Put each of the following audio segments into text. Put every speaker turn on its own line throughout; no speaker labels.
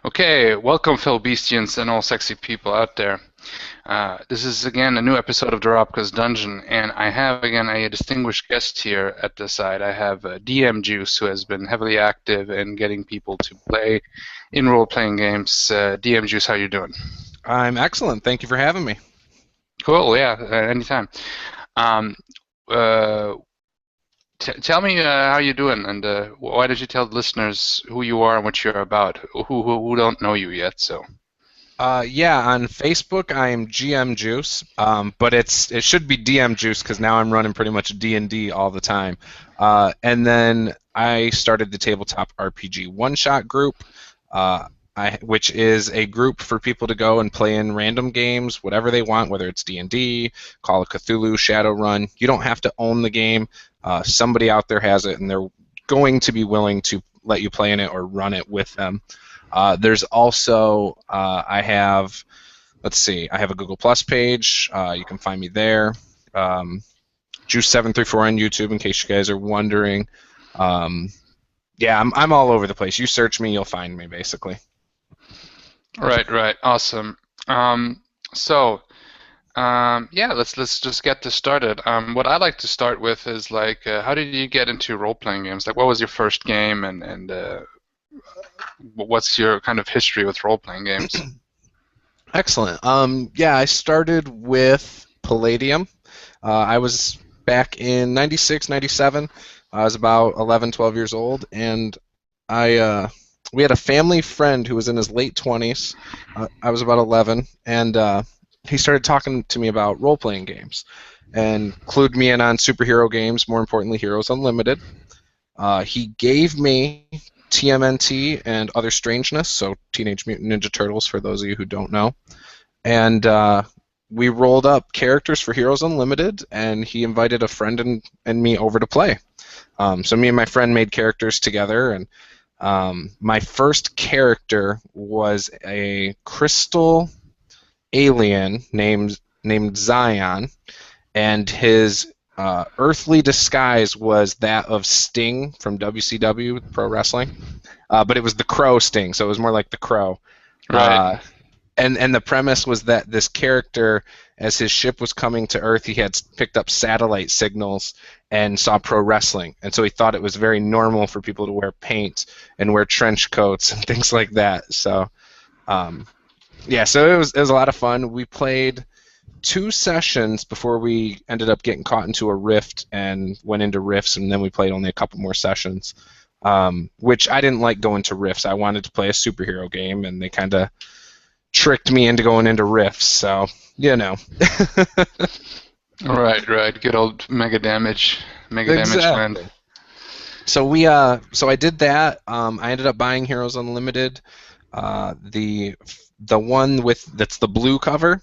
Okay, welcome, fellow Beastians and all sexy people out there. This is again a new episode of Dorapka's Dungeon, and I have again a distinguished guest here at the side. I have DM Juice, who has been heavily active in getting people to play in role-playing games. DM Juice, how you doing?
I'm excellent. Thank you for having me.
Cool, yeah, anytime. Um, uh, Tell me how you're doing, and why don't you tell the listeners who you are and what you're about, who don't know you yet? So.
Yeah, on Facebook I am GM Juice, but it should be DM Juice because now I'm running pretty much D&D all the time. And then I started the tabletop RPG one shot group, which is a group for people to go and play in random games, whatever they want, whether it's D&D, Call of Cthulhu, Shadowrun. You don't have to own the game. Somebody out there has it, and they're going to be willing to let you play in it or run it with them. There's also let's see, I have a Google Plus page. You can find me there. Juice734 on YouTube, in case you guys are wondering. Yeah, I'm all over the place. You search me, you'll find me, basically.
Right, awesome. Yeah, let's just get this started. What I like to start with is like, how did you get into role-playing games? Like, what was your first game, and what's your kind of history with role-playing games?
Excellent. Yeah, I started with Palladium. I was back in 96, 97. I was about 11, 12 years old, and we had a family friend who was in his late 20s. I was about 11, and he started talking to me about role-playing games and clued me in on superhero games, more importantly, Heroes Unlimited. He gave me TMNT and Other Strangeness, so Teenage Mutant Ninja Turtles, for those of you who don't know. And we rolled up characters for Heroes Unlimited, and he invited a friend and me over to play. So me and my friend made characters together, and my first character was a crystal alien named Zion, and his earthly disguise was that of Sting from WCW, Pro Wrestling, but it was the Crow Sting, so it was more like the Crow.
Right.
Uh, and the premise was that this character, as his ship was coming to Earth, he had picked up satellite signals and saw pro wrestling, and so he thought it was very normal for people to wear paint and wear trench coats and things like that. So, yeah, so it was a lot of fun. We played 2 sessions before we ended up getting caught into a rift and went into rifts, and then we played only a couple more sessions. Which I didn't like going to rifts. I wanted to play a superhero game, and they kind of tricked me into going into rifts. So, you know.
Right. Good old Mega Damage Land.
Exactly. So I did that. I ended up buying Heroes Unlimited, the one that's the blue cover.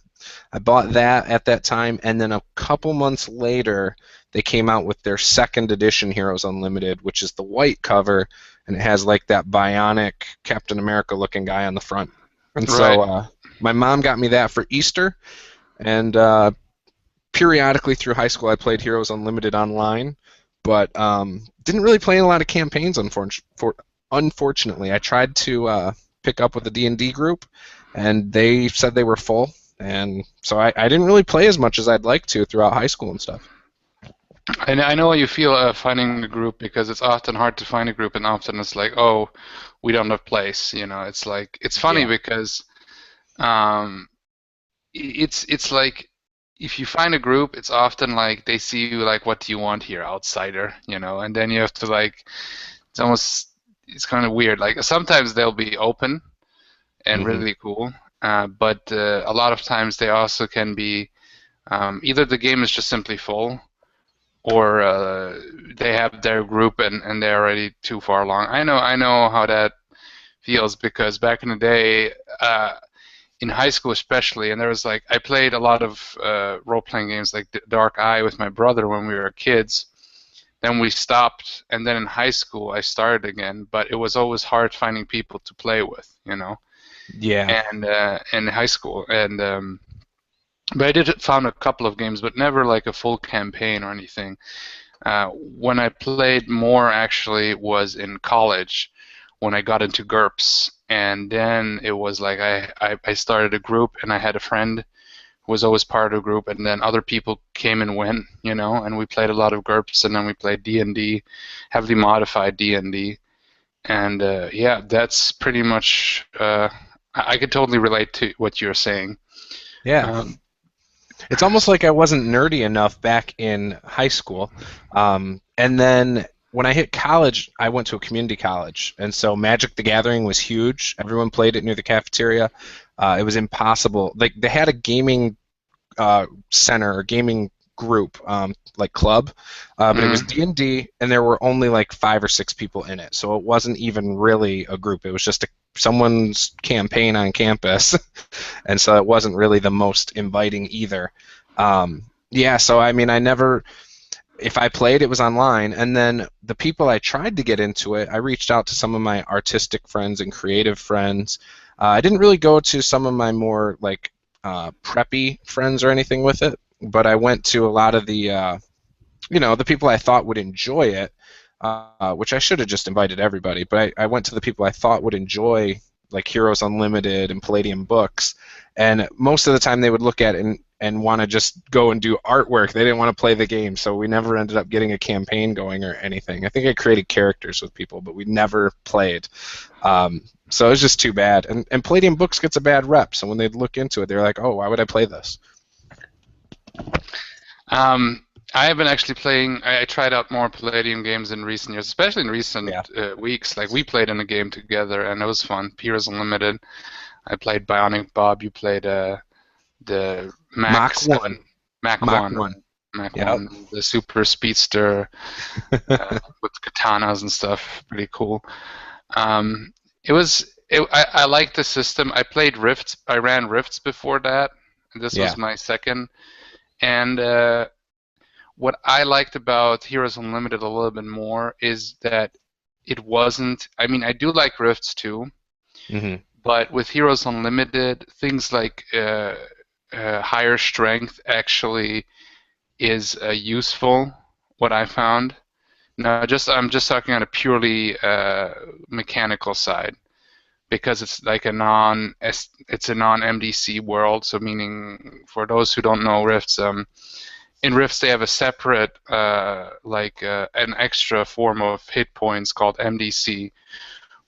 I bought that at that time, and then a couple months later, they came out with their second edition Heroes Unlimited, which is the white cover, and it has like that bionic Captain America looking guy on the front. And
Right.
so my mom got me that for Easter, and periodically through high school I played Heroes Unlimited online, but didn't really play in a lot of campaigns. Unfortunately, I tried to pick up with the D&D group, and they said they were full, and so I didn't really play as much as I'd like to throughout high school and stuff.
And I know how you feel finding a group, because it's often hard to find a group, and often it's like, oh, we don't have place. It's like, it's funny
Yeah.
because um, it's like, if you find a group, it's often like they see you like, what do you want here, outsider? And then you have to like, it's kind of weird. Like, sometimes they'll be open and
Hmm.
really cool, but a lot of times they also can be, either the game is just simply full, or they have their group, and they're already too far along. I know how that feels, because back in the day, in high school especially, and there was like, I played a lot of role-playing games like Dark Eye with my brother when we were kids. Then we stopped, and then in high school I started again, but it was always hard finding people to play with,
Yeah.
and in high school. And but I did found a couple of games, but never like a full campaign or anything. When I played more actually was in college, when I got into GURPS, and then it was like I started a group, and I had a friend who was always part of the group, and then other people came and went, and we played a lot of GURPS, and then we played D&D, heavily modified D&D, and yeah, that's pretty much. I could totally relate to what you're saying.
Yeah.
Um,
It's almost like I wasn't nerdy enough back in high school. And then when I hit college, I went to a community college. And so Magic the Gathering was huge. Everyone played it near the cafeteria. It was impossible. Like they had a gaming center or gaming group, like club, but it was
mm,
D&D, and there were only like 5 or 6 people in it. So it wasn't even really a group. It was just someone's campaign on campus. And so it wasn't really the most inviting either. Yeah, so I mean, I never, if I played, it was online, and then the people I tried to get into it, I reached out to some of my artistic friends and creative friends. I didn't really go to some of my more like preppy friends or anything with it, but I went to a lot of the people I thought would enjoy it, which I should have just invited everybody, but I went to the people I thought would enjoy like Heroes Unlimited and Palladium books, and most of the time they would look at it and want to just go and do artwork. They didn't want to play the game, so we never ended up getting a campaign going or anything. I think I created characters with people, but we never played. So it was just too bad. And Palladium books gets a bad rep, so when they look into it, they're like, oh, why would I play this?
I have been actually playing. I tried out more Palladium games in recent years, especially in recent
Yeah.
weeks. Like we played in a game together, and it was fun. Heroes Unlimited. I played Bionic Bob. You played the Mac
Mach 1.
7, Mac
Mach
1,
1.
Mac
Yep.
1, the Super Speedster with katanas and stuff. Pretty cool. Um, it was. I liked the system. I played Rifts. I ran Rifts before that. This
Yeah.
was my second. And what I liked about Heroes Unlimited a little bit more is that it wasn't. I mean, I do like Rifts too,
Hmm.
but with Heroes Unlimited, things like higher strength actually is useful. What I found. No, I'm just talking on a purely mechanical side because it's like it's a non MDC world. So meaning for those who don't know Rifts, in Rifts they have a separate an extra form of hit points called MDC,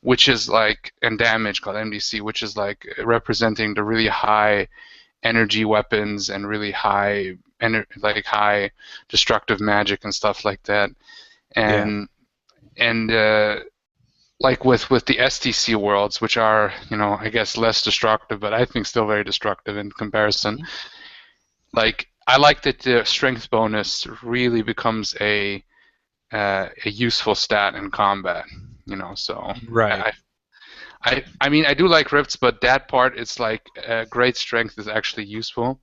which is like and damage called MDC, which is like representing the really high energy weapons and really high destructive magic and stuff like that.
Yeah.
And like with the STC worlds, which are I guess less destructive, but I think still very destructive in comparison. Like I like that the strength bonus really becomes a useful stat in combat. So
Right.
I mean I do like rifts, but that part it's like great strength is actually useful.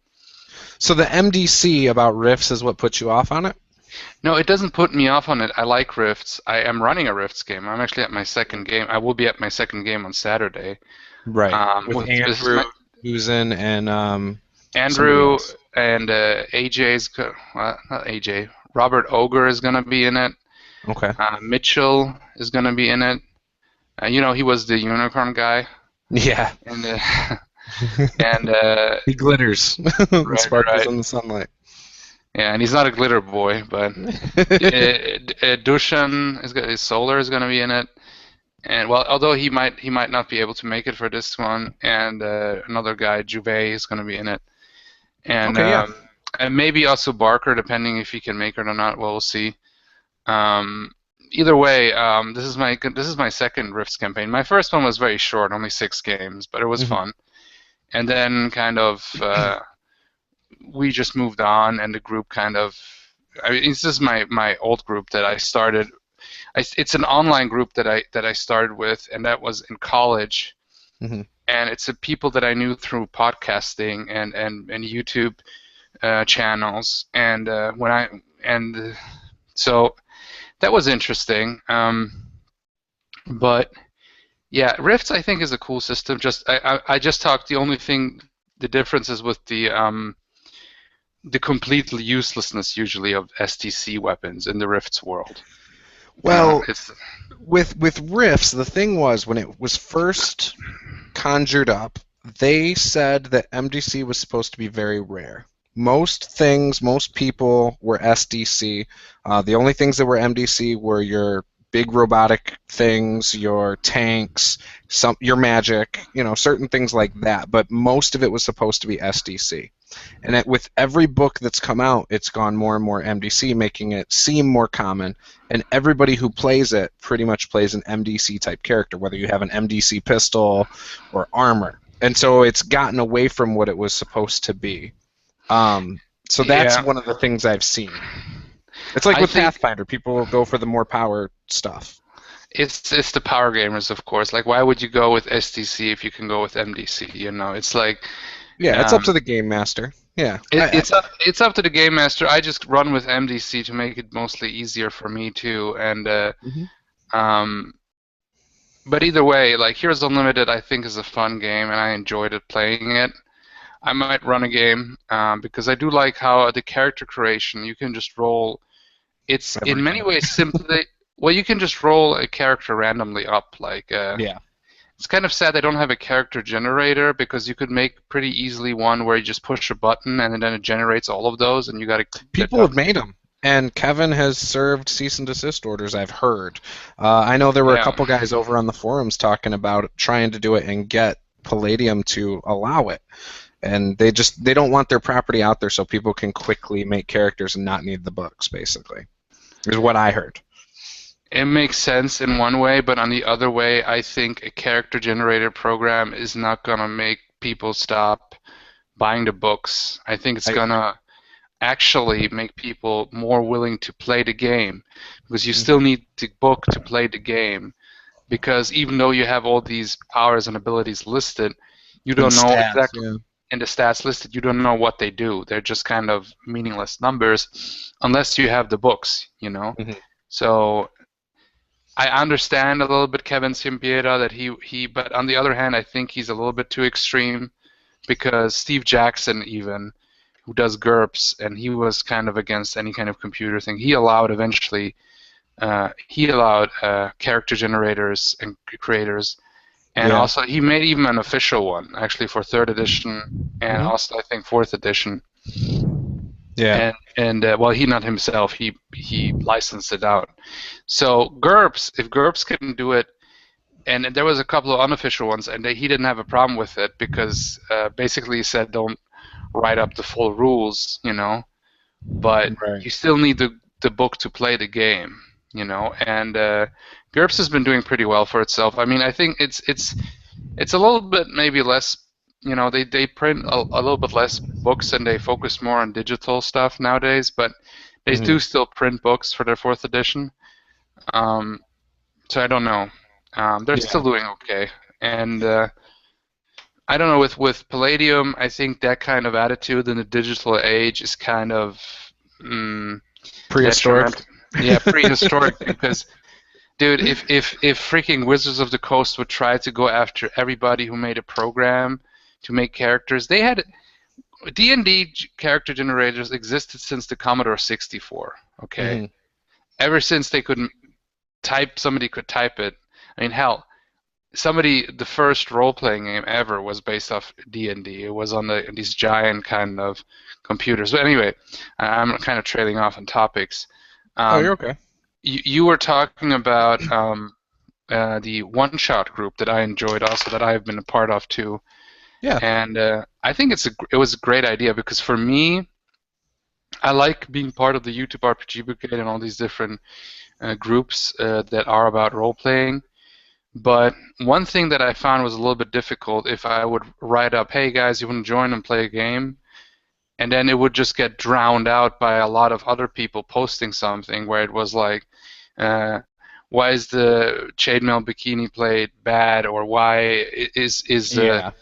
So the MDC about Rifts is what put you off on it?
No, it doesn't put me off on it. I like Rifts. I am running a Rifts game. I'm actually at my second game. I will be at my second game on Saturday.
Right. With
This is
Andrew,
my
Susan, and somebody
Andrew
else.
and not AJ. Robert Ogre is gonna be in it.
Okay.
Mitchell is gonna be in it. He was the unicorn guy,
Yeah.
and and
He glitters and
right,
sparkles
right.
in the sunlight.
Yeah, and he's not a glitter boy, but Dushan is Solar is gonna be in it. And well, although he might not be able to make it for this one, and another guy, Juve, is going to be in it, and
Okay, yeah.
and maybe also Barker, depending if he can make it or not. Well, we'll see. Um, Either way, this is my second Rifts campaign. My first one was very short, only 6 games, but it was
Hmm.
fun. And then kind of we just moved on, and the group kind of. I mean, this is my old group that I started. It's an online group that I started with, and that was in college.
Hmm.
And it's the people that I knew through podcasting and YouTube channels. And so that was interesting. But yeah, Rifts I think is a cool system. I just talked. The difference is with the complete uselessness usually of STC weapons in the Rifts world.
Well,
It's
with Rifts, the thing was when it was first conjured up, they said that MDC was supposed to be very rare. Most things, most people were SDC. The only things that were MDC were your big robotic things, your tanks, your magic, certain things like that. But most of it was supposed to be SDC. And with every book that's come out, it's gone more and more MDC, making it seem more common. And everybody who plays it pretty much plays an MDC type character, whether you have an MDC pistol or armor. And so it's gotten away from what it was supposed to be. So that's
yeah.
one of the things I've seen. It's like
I
with
think
Pathfinder, people will go for the more power stuff.
it's the power gamers, of course. Like, why would you go with SDC if you can go with MDC? It's like
Yeah, it's up to
um,
the game master. Yeah,
it's up to the game master. I just run with MDC to make it mostly easier for me too. And
Mhm.
um, but either way, like Heroes Unlimited, I think is a fun game, and I enjoyed it playing it. I might run a game because I do like how the character creation. You can just roll. It's in many
Everything.
ways simply. Well, you can just roll a character randomly up. Like
Yeah.
it's kind of sad they don't have a character generator because you could make pretty easily one where you just push a button and then it generates all of those, and you got to get
People
up.
have made them. And Kevin has served cease and desist orders, I've heard. I know there were a
Yeah.
couple guys over on the forums talking about trying to do it and get Palladium to allow it. And they don't want their property out there so people can quickly make characters and not need the books, basically, is what I heard.
It makes sense in one way, but on the other way, I think a character generator program is not going to make people stop buying the books. I think it's
I,
going to actually make people more willing to play the game because you still
Mhm.
need the book to play the game. Because even though you have all these powers and abilities listed, you
And
don't know
stats,
exactly
yeah.
in the stats listed, you don't know what they do. They're just kind of meaningless numbers unless you have the books.
Mhm.
So I understand a little bit Kevin Simpieta that but on the other hand, I think he's a little bit too extreme because Steve Jackson even, who does GURPS, and he was kind of against any kind of computer thing. He allowed character generators and creators, and
Yeah.
also he made even an official one actually for third edition and
Mhm.
also I think fourth edition.
Yeah.
And well, he not himself, he licensed it out. So GURPS, if GURPS can do it, and there was a couple of unofficial ones, and he didn't have a problem with it because basically he said don't write up the full rules, but
Right.
you still need the book to play the game, and GURPS has been doing pretty well for itself. I mean, I think it's a little bit maybe less, they print a little bit less books and they focus more on digital stuff nowadays, but they do
Mhm.
still print books for their fourth edition. Um, so I don't know. They're still
Yeah.
doing okay. And I don't know, with Palladium, I think that kind of attitude in the digital age is kind of mm,
Prehistoric.
detrimental. Yeah, prehistoric because dude, if freaking Wizards of the Coast would try to go after everybody who made a program to make characters, they had D&D character generators existed since the Commodore 64. Okay,
Mhm.
ever since they could somebody could type it. I mean, hell, the first role-playing game ever was based off D&D. It was on these giant kind of computers. But anyway, I'm kind of trailing off on topics.
Oh, you're
Um,
okay.
you were talking about the one-shot group that I enjoyed, also that I've been a part of too,
Yeah.
and I think it was a great idea because for me, I like being part of the YouTube RPG Brigade and all these different groups that are about role-playing. But one thing that I found was a little bit difficult if I would write up, "Hey guys, you want to join and play a game?" And then it would just get drowned out by a lot of other people posting something where it was like, uh, "Why is the chainmail bikini played bad?" Or "Why is
Yeah.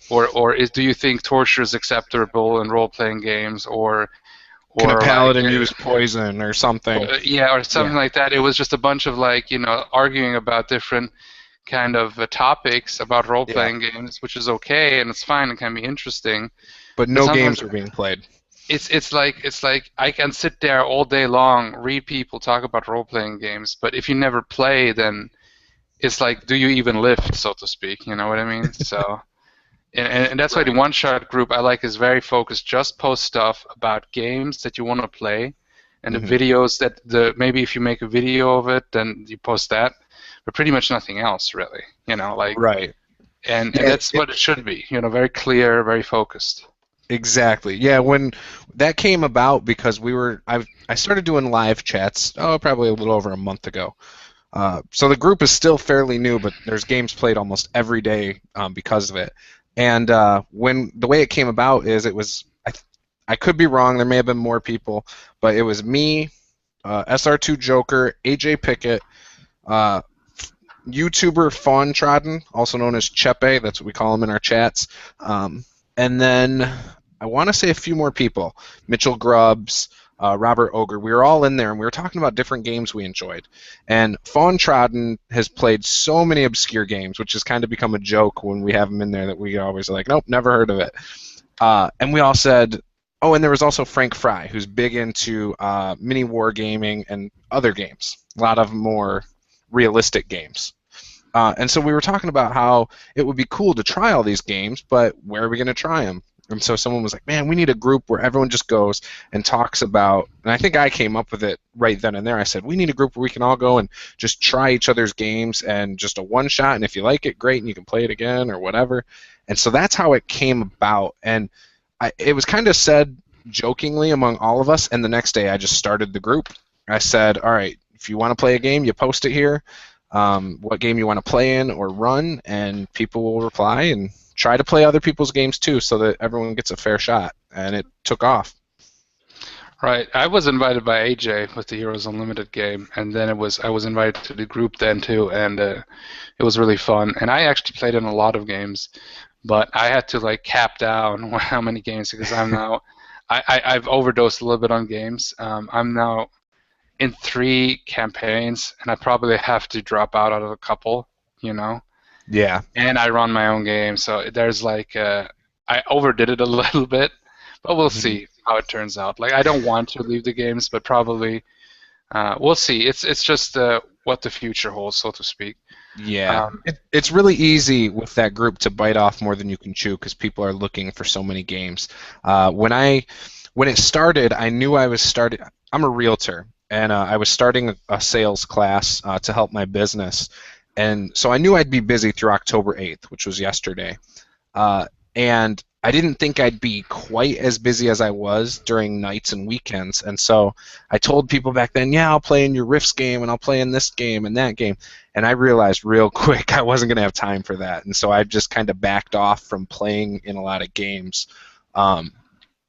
or is do you think torture is acceptable in role-playing games?"
Can a
Or like
paladin use poison or something?
yeah, or something
Yeah.
like that. It was just a bunch of like arguing about different kind of topics about
Yeah.
role-playing games, which is okay and it's fine and can be interesting.
But
But
no
sometimes,
games were being played.
it's like I can sit there all day long, read people talk about role-playing games, but if you never play, then it's like, do you even lift, so to speak? You know what I mean? So, and that's why the
Right.
one-shot group I like is very focused. Just post stuff about games that you want to play, and the
Hmm.
videos that maybe if you make a video of it, then you post that, but pretty much nothing else really. Like,
Right.
and
Yeah.
that's what it should be. Very clear, very focused.
Exactly. Yeah, when that came about because I started doing live chats, probably a little over a month ago. So the group is still fairly new, but there's games played almost every day because of it. And when the way it came about is I could be wrong. There may have been more people, but it was me, SR2 Joker, AJ Pickett, uh, YouTuber Fawn Trodden, also known as Chepe. That's what we call him in our chats. And then I want to say a few more people. Mitchell Grubbs, Robert Ogre. We were all in there, and we were talking about different games we enjoyed. And Fawn Trodden has played so many obscure games, which has kind of become a joke when we have him in there that we always are like, nope, never heard of it. And we all said, oh, and there was also Frank Fry, who's big into mini wargaming and other games, a lot of more realistic games. And so we were talking about how it would be cool to try all these games, but where are we going to try them? And so someone was like, man, we need a group where everyone just goes and talks about, and I think I came up with it right then and there. I said, we need a group where we can all go and just try each other's games and just a one shot, and if you like it, great, and you can play it again or whatever. And so that's how it came about. And it was kind of said jokingly among all of us, and the next day I just started the group. I said, all right, if you want to play a game, you post it here, what game you want to play in or run, and people will reply and try to play other people's games too so that everyone gets a fair shot. And it took off.
Right. I was invited by AJ with the Heroes Unlimited game, and then I was invited to the group then too, and it was really fun. And I actually played in a lot of games, but I had to like cap down how many games because I've overdosed a little bit on games. I'm now in 3 campaigns, and I probably have to drop out of a couple, you know.
Yeah.
And I run my own game, so there's like I overdid it a little bit, but we'll
Mhm.
see how it turns out. Like I don't want to leave the games, but probably we'll see. It's just what the future holds, so to speak.
Yeah,
Um,
it's really easy with that group to bite off more than you can chew because people are looking for so many games. When it started, I knew I was starting. I'm a realtor, and I was starting a sales class to help my business, and so I knew I'd be busy through October 8th, which was yesterday. And I didn't think I'd be quite as busy as I was during nights and weekends. And so I told people back then, yeah, I'll play in your Rifts game, and I'll play in this game and that game. And I realized real quick I wasn't going to have time for that. And so I just kind of backed off from playing in a lot of games. Um,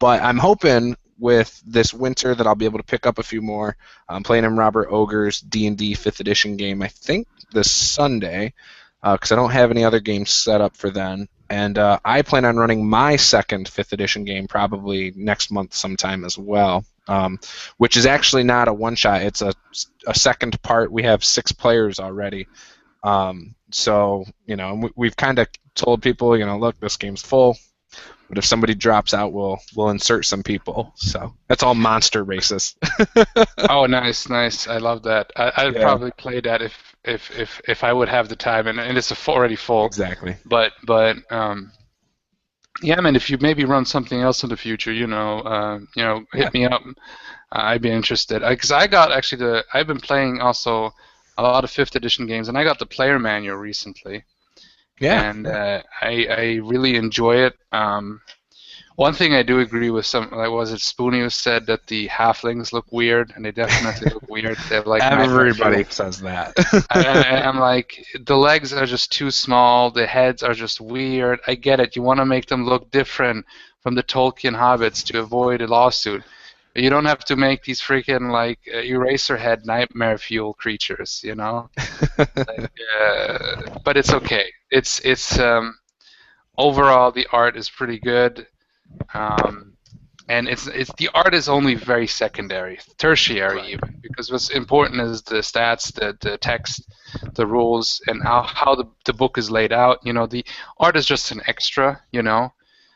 but I'm hoping with this winter that I'll be able to pick up a few more. I'm playing in Robert Ogre's D&D 5th edition game, I think, this Sunday, because I don't have any other games set up for then. And I plan on running my second 5th edition game probably next month sometime as well, which is actually not a one-shot. It's a second part. We have 6 players already. So, we've kind of told people, look, this game's full. But if somebody drops out, we'll insert some people. So that's all monster races.
oh, nice, nice. I love that. I'd
Yeah,
probably play that if I would have the time, and it's already full.
exactly.
But yeah, man, if you maybe run something else in the future,
Yeah,
hit me up. I'd be interested. Because I got actually I've been playing also a lot of 5th edition games, and I got the player manual recently,
yeah.
and I really enjoy it. One thing I do agree with like was it Spoonie who said that the halflings look weird, and they definitely look weird. They have like nightmare
Everybody
fuel.
says that.
I'm like, the legs are just too small, the heads are just weird. I get it. You want to make them look different from the Tolkien hobbits to avoid a lawsuit. But you don't have to make these freaking like Eraserhead nightmare fuel creatures, you know? Like, but it's okay. It's overall the art is pretty good. Um, and it's the art is only very secondary, tertiary
Right.
even, because what's important is the stats, the text, the rules, and how the book is laid out. The art is just an extra.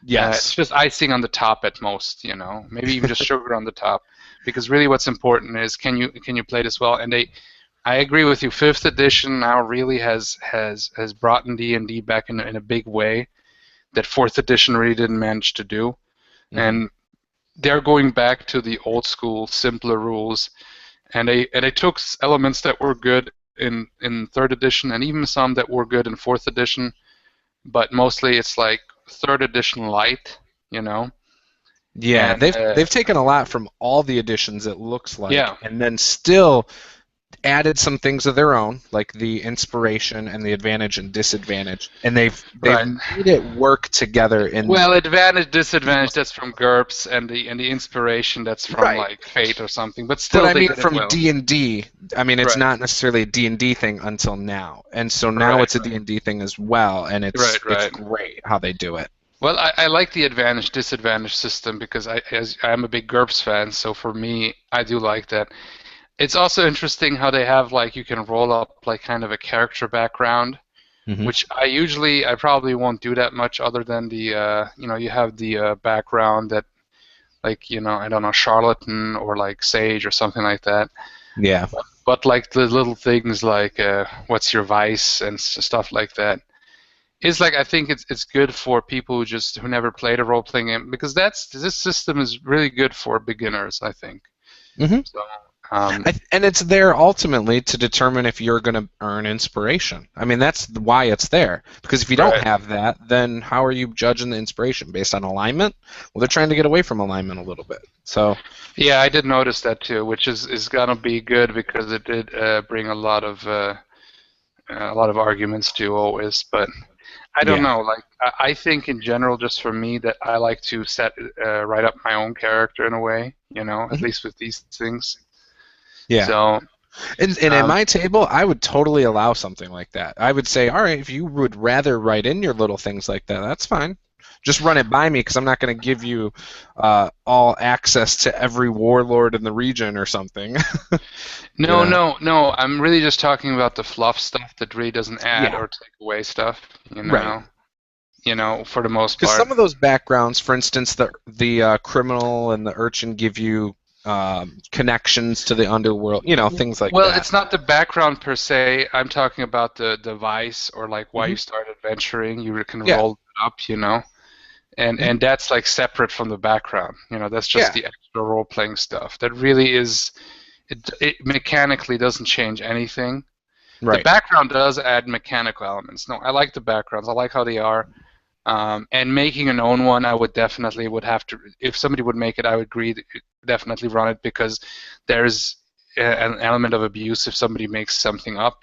It's
Yes.
just icing on the top at most, maybe even just sugar on the top. Because really, what's important is can you play this well? And I agree with you. Fifth edition now really has brought in D&D back in a big way that fourth edition really didn't manage to do.
Hmm.
And they're going back to the old school, simpler rules, and they took elements that were good in third edition and even some that were good in fourth edition, but mostly it's like third edition light, you know.
Yeah,
And
they've taken a lot from all the editions, it looks like,
yeah,
and then still added some things of their own, like the inspiration and the advantage and disadvantage, and they've
right.
made it work together in
Well, advantage,
the
disadvantage,
most
that's from GURPS, and the inspiration, that's from
right.
like Fate or something. But
But
still,
I
they
mean,
did it
from
well.
D&D, I mean, it's
Right,
not necessarily a D&D thing until now, and so now
right,
it's a D&D thing as well, and
right,
it's
right.
great how they do it.
Well, I like the advantage disadvantage system because I'm a big GURPS fan, so for me, I do like that. It's also interesting how they have like you can roll up like kind of a character background,
Hmm.
which I probably won't do that much other than the you have the background that like I don't know, charlatan or like sage or something like that.
Yeah.
But like the little things like what's your vice and stuff like that. It's like I think it's good for people who never played a role playing game because this system is really good for beginners, I think.
Hmm.
So um,
And it's there ultimately to determine if you're going to earn inspiration. I mean, that's why it's there. Because if you don't
right.
have that, then how are you judging the inspiration based on alignment? Well, they're trying to get away from alignment a little bit. So,
Yeah, I did notice that too, which is gonna be good because it did bring a lot of arguments too always. But I don't
yeah.
know. Like I think in general, just for me, that I like to write up my own character in a way. At
Hmm.
least with these things.
Yeah.
So
And at
um,
my table, I would totally allow something like that. I would say, all right, if you would rather write in your little things like that, that's fine. Just run it by me because I'm not going to give you all access to every warlord in the region or something. You
no,
know?
no, no. I'm really just talking about the fluff stuff that really doesn't add
Yeah.
or take away stuff. You
Right.
know. For the most
Because
part.
some of those backgrounds, for instance, the criminal and the urchin give you connections to the underworld, things like
Well,
that.
it's not the background per se. I'm talking about the device or like why
Hmm.
you started adventuring. You can
Yeah.
roll it up. And
Hmm.
and that's like separate from the background. That's just
Yeah.
the extra role playing stuff. That really is it mechanically doesn't change anything. The
Right.
background does add mechanical elements. No, I like the backgrounds. I like how they are. And making an own one, I would have to. If somebody would make it, I would agree. Definitely run it because there's an element of abuse if somebody makes something up,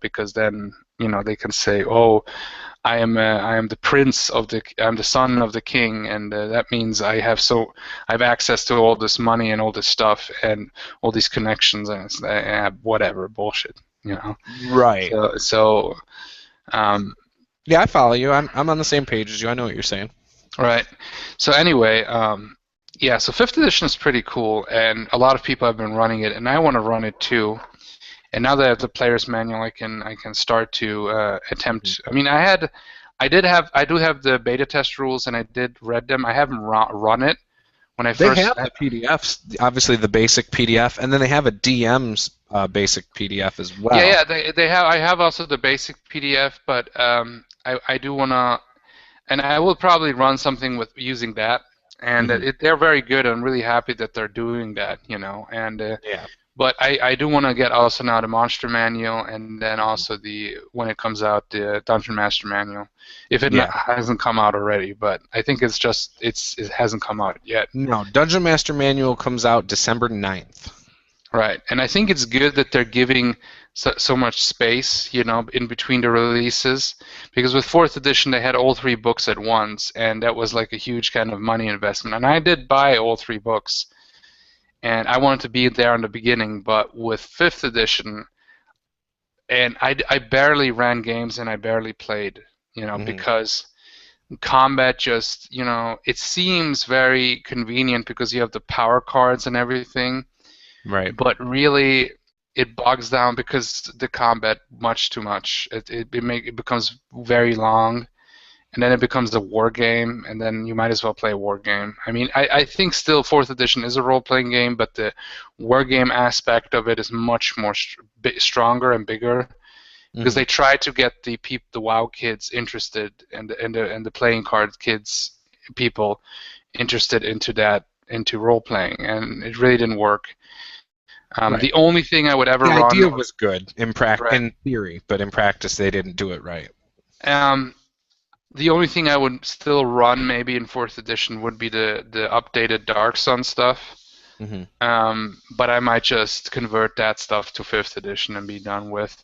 because then they can say, "Oh, I am the prince I'm the son of the king, and that means I have access to all this money and all this stuff and all these connections and whatever bullshit, you know."
Right.
So um,
Yeah, I follow you. I'm on the same page as you. I know what you're saying.
right. So anyway, yeah. So fifth edition is pretty cool, and a lot of people have been running it, and I want to run it too. And now that I have the player's manual, I can start to
Mhm.
attempt. I mean, I do have the beta test rules, and I did read them. I haven't run it when I
They
first.
have the PDFs, obviously the basic PDF, and then they have a DM's basic PDF as
Yeah,
well.
yeah. They have. I have also the basic PDF, but I do wanna, and I will probably run something with using that. And
Hmm.
they're very good. I'm really happy that they're doing that. And
Yeah.
but I do want to get also now the Monster Manual, and then also when it comes out, the Dungeon Master Manual, if it
Yeah.
hasn't come out already. But I think it hasn't come out yet.
No, Dungeon Master Manual comes out December 9th.
Right, and I think it's good that they're giving so much space, in between the releases, because with fourth edition they had all three books at once, and that was like a huge kind of money investment. And I did buy all three books, and I wanted to be there in the beginning, but with fifth edition, and I barely ran games and I barely played,
Hmm.
because combat just, it seems very convenient because you have the power cards and everything,
Right.
but really it bogs down because the combat much too much. It becomes very long, and then it becomes a war game, and then you might as well play a war game. I mean, I think still 4th edition is a role-playing game, but the war game aspect of it is much more stronger and bigger because
Hmm.
they try to get the WoW kids interested and the playing card kids people interested into role-playing, and it really didn't work.
Right.
The only thing I would ever
The
run,
idea was good
right,
in theory, but in practice they didn't do it right.
um, the only thing I would still run maybe in 4th edition would be the updated Dark Sun stuff.
Hmm.
But I might just convert that stuff to 5th edition and be done with.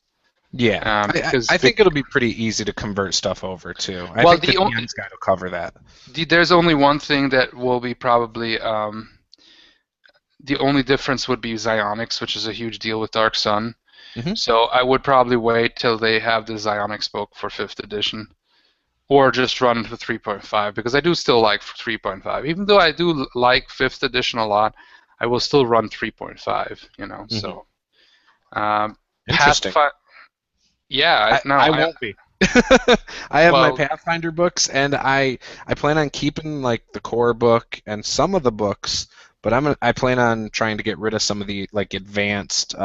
Yeah,
Because
I think it'll be pretty easy to convert stuff over too. I
well,
think the DM's guide will cover that.
there's only one thing that will be probably the only difference would be Psionics, which is a huge deal with Dark Sun.
Hmm.
So I would probably wait till they have the Psionics book for 5th edition. Or just run to 3.5 because I do still like 3.5. Even though I do like 5th edition a lot, I will still run 3.5.
Hmm.
So
Interesting.
Pathfinder. Yeah, no,
I won't be. I have my
well,
Pathfinder books, and I plan on keeping like the core book and some of the books, but I plan on trying to get rid of some of the like advanced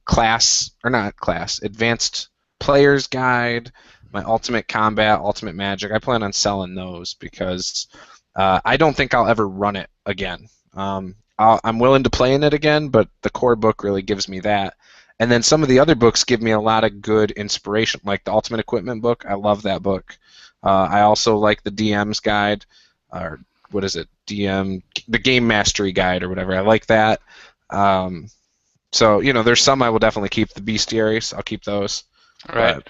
class or not class advanced player's guide, my ultimate combat, ultimate magic. I plan on selling those because I don't think I'll ever run it again. I'm willing to play in it again, but the core book really gives me that. And then some of the other books give me a lot of good inspiration, like the Ultimate Equipment book. I love that book. I also like the DM's guide, or what is it? The Game Mastery Guide, or whatever. I like that. So there's some I will definitely keep. The Bestiaries, I'll keep those.
right.
But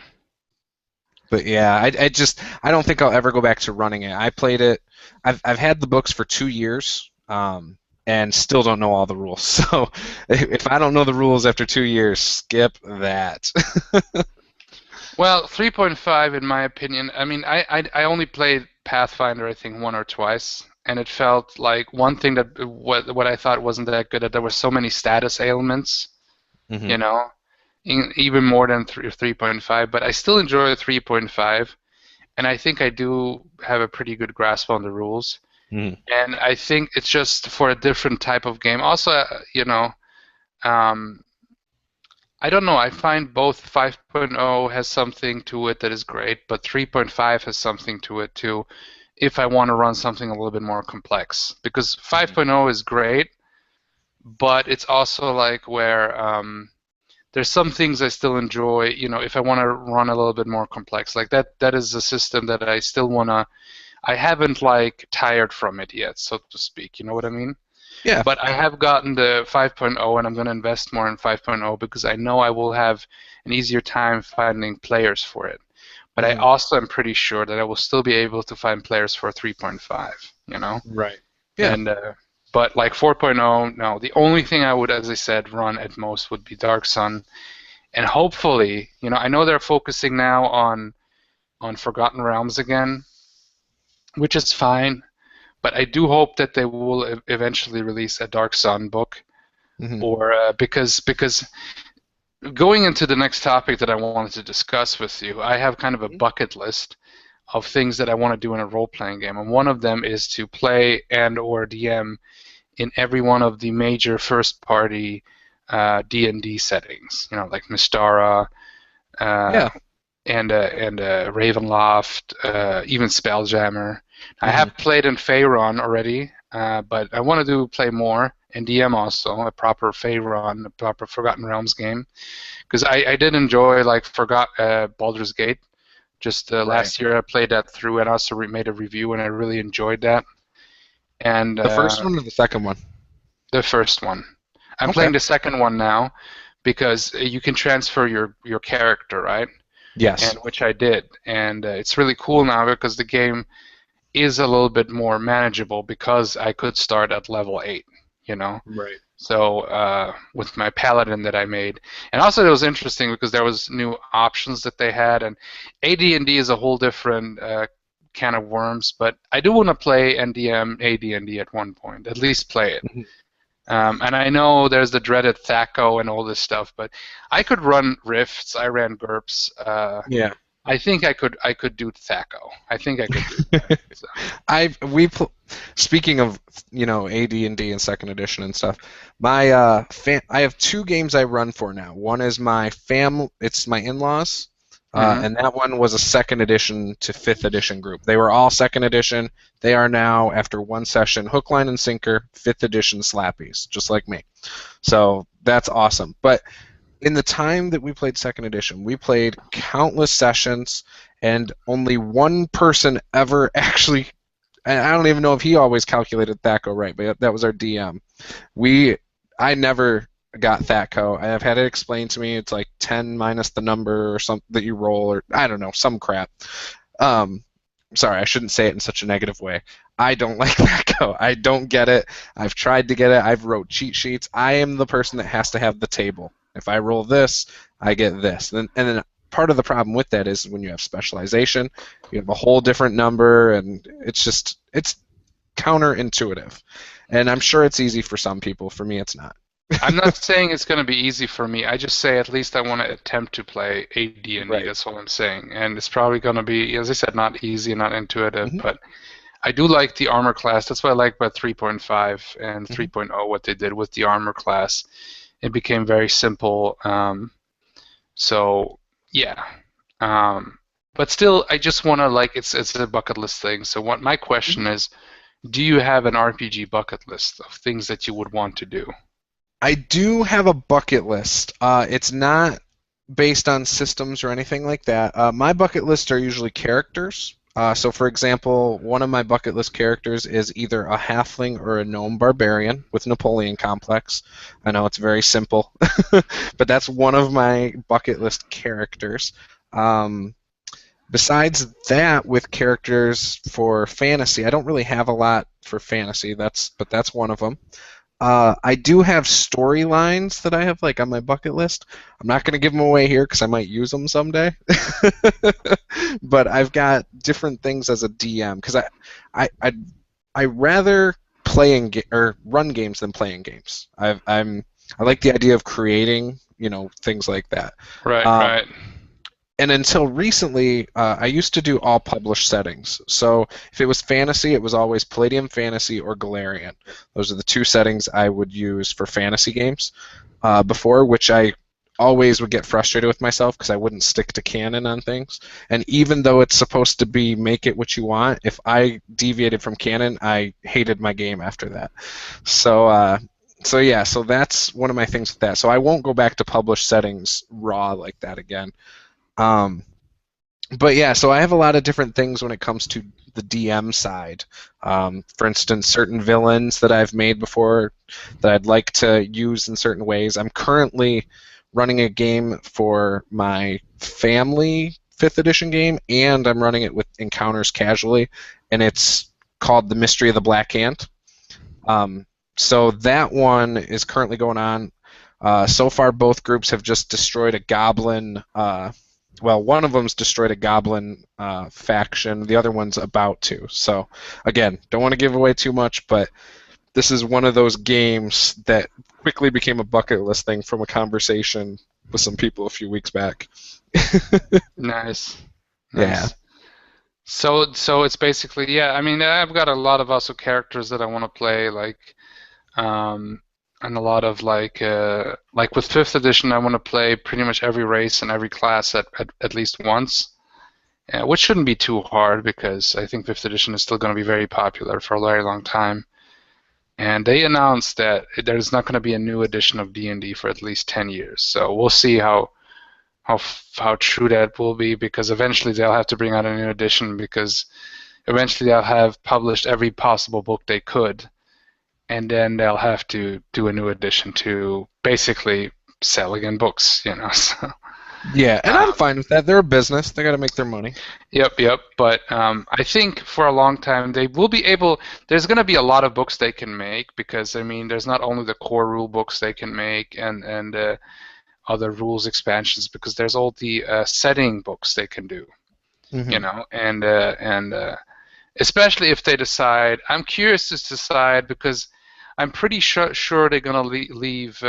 but yeah, I don't think I'll ever go back to running it. I played it. I've had the books for 2 years. And still don't know all the rules. So if I don't know the rules after 2 years, skip that.
Well, 3.5, in my opinion, I mean, I only played Pathfinder, I think, one or twice, and it felt like one thing that what I thought wasn't that good, that there were so many status ailments,
Hmm.
you know, even more than 3.5, but I still enjoy 3.5, and I think I do have a pretty good grasp on the rules.
Hmm.
And I think it's just for a different type of game. Also, um, I don't know. I find both 5.0 has something to it that is great, but 3.5 has something to it too, if I want to run something a little bit more complex. Because 5.0 is great, but it's also like where there's some things I still enjoy, if I want to run a little bit more complex. Like that is a system that I still want to I haven't like tired from it yet, so to speak. You know what I mean?
Yeah.
But I have gotten the 5.0, and I'm going to invest more in 5.0 because I know I will have an easier time finding players for it. But I
Hmm.
also am pretty sure that I will still be able to find players for 3.5.
Right. Yeah.
And but like 4.0, no. The only thing I would, as I said, run at most would be Dark Sun, and hopefully, I know they're focusing now on Forgotten Realms again, which is fine. But I do hope that they will eventually release a Dark Sun book,
Hmm.
or because going into the next topic that I wanted to discuss with you, I have kind of a bucket list of things that I want to do in a role-playing game, and one of them is to play and/or DM in every one of the major first-party D&D settings. Like Mystara, uh,
Yeah.
and Ravenloft, even Spelljammer. I
Hmm.
have played in Faerun already, but I want to play more, and DM also, a proper Faerun, a proper Forgotten Realms game, because I did enjoy like Baldur's Gate. Just
Right.
last year I played that through and also made a review, and I really enjoyed that. And
The first one or the second one?
the first one. I'm
Okay.
playing the second one now because you can transfer your character, right?
Yes.
And which I did, and it's really cool now because the game is a little bit more manageable because I could start at level 8, you know.
Right.
So with my paladin that I made, and also it was interesting because there was new options that they had, and AD&D is a whole different can of worms. But I do want to play NDM AD&D at one point, at least play it.
Hmm.
And I know there's the dreaded THACO and all this stuff, but I could run rifts. I ran GURPS.
Yeah.
I think I could do Thaco. I think I could do that. So.
Speaking of AD&D and second edition and stuff, I have two games I run for now. One is it's my in-laws,
Hmm.
and that one was a second edition to fifth edition group. They were all second edition. They are now, after one session, hook, line, and sinker, fifth edition slappies, just like me. So that's awesome. But in the time that we played second edition, we played countless sessions, and only one person ever actually. And I don't even know if he always calculated THACO right, but that was our DM. I never got THACO. I have had it explained to me. It's like 10 minus the number or something that you roll, or I don't know, some crap. Um, Sorry, I shouldn't say it in such a negative way. I don't like THACO. I don't get it. I've tried to get it. I've wrote cheat sheets. I am the person that has to have the table. If I roll this, I get this. And then part of the problem with that is when you have specialization, you have a whole different number, and it's counterintuitive. And I'm sure it's easy for some people. For me, it's not.
I'm not saying it's going to be easy for me. I just say at least I want to attempt to play AD&D.
Right.
That's all I'm saying. And it's probably going to be, as I said, not easy, not intuitive.
Mm-hmm.
But I do like the armor class. That's what I like about 3.5 and
Mm-hmm.
3.0, what they did with the armor class. It became very simple. So, yeah. But still, I just want to, like, it's a bucket list thing. So what my question is, do you have an RPG bucket list of things that you would want to do?
I do have a bucket list. It's not based on systems or anything like that. My bucket lists are usually characters. So, for example, one of my bucket list characters is either a halfling or a gnome barbarian with Napoleon complex. I know it's very simple, but that's one of my bucket list characters. Um, Besides that, with characters for fantasy, I don't really have a lot for fantasy. But that's one of them. I do have storylines that I have like on my bucket list. I'm not going to give them away here because I might use them someday. But I've got different things as a DM because I rather or run games than playing games. I like the idea of creating things like that.
Right,
Um,
right.
and until recently, I used to do all published settings. So if it was fantasy, it was always Palladium Fantasy or Galarian. Those are the two settings I would use for fantasy games before, which I always would get frustrated with myself because I wouldn't stick to canon on things. And even though it's supposed to be make it what you want, if I deviated from canon, I hated my game after that. So yeah, so that's one of my things with that. So I won't go back to published settings raw like that again. Um, but yeah, so I have a lot of different things when it comes to the DM side. For instance, certain villains that I've made before that I'd like to use in certain ways. I'm currently running a game for my family 5th edition game, and I'm running it with Encounters casually, and it's called The Mystery of the Black Ant. So that one is currently going on. So far, both groups have just destroyed a goblin. Well, one of them's destroyed a goblin faction. The other one's about to. So, again, don't want to give away too much, but this is one of those games that quickly became a bucket list thing from a conversation with some people a few weeks back.
Nice.
Yeah.
Nice. So it's basically, yeah, I mean, I've got a lot of also characters that I want to play, and a lot of like with 5th edition, I want to play pretty much every race and every class at least once, which shouldn't be too hard because I think 5th edition is still going to be very popular for a very long time. And they announced that there's not going to be a new edition of D&D for at least 10 years. So we'll see how true that will be, because eventually they'll have to bring out a new edition, because eventually they'll have published every possible book they could, and then they'll have to do a new edition to basically sell again books, So,
Yeah, and I'm fine with that. They're a business. They got to make their money.
Yep. But I think for a long time they will be able. There's going to be a lot of books they can make, because I mean, there's not only the core rule books they can make and other rules expansions, because there's all the setting books they can do,
Mm-hmm.
and especially if they decide. I'm curious to decide, because I'm pretty sure they're gonna leave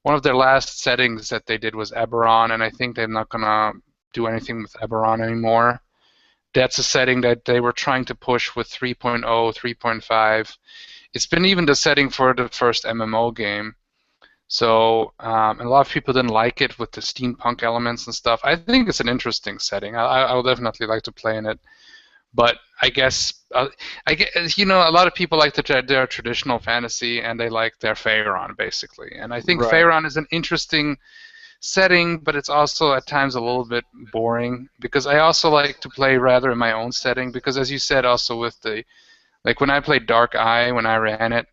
one of their last settings that they did was Eberron, and I think they're not gonna do anything with Eberron anymore. That's a setting that they were trying to push with 3.0, 3.5. It's been even the setting for the first MMO game. So and a lot of people didn't like it with the steampunk elements and stuff. I think it's an interesting setting. I would definitely like to play in it. But I guess, a lot of people like their traditional fantasy, and they like their Faerun, basically. And I think
Right.
Faerun is an interesting setting, but it's also at times a little bit boring, because I also like to play rather in my own setting, because as you said, also with like when I played Dark Eye, when I ran it,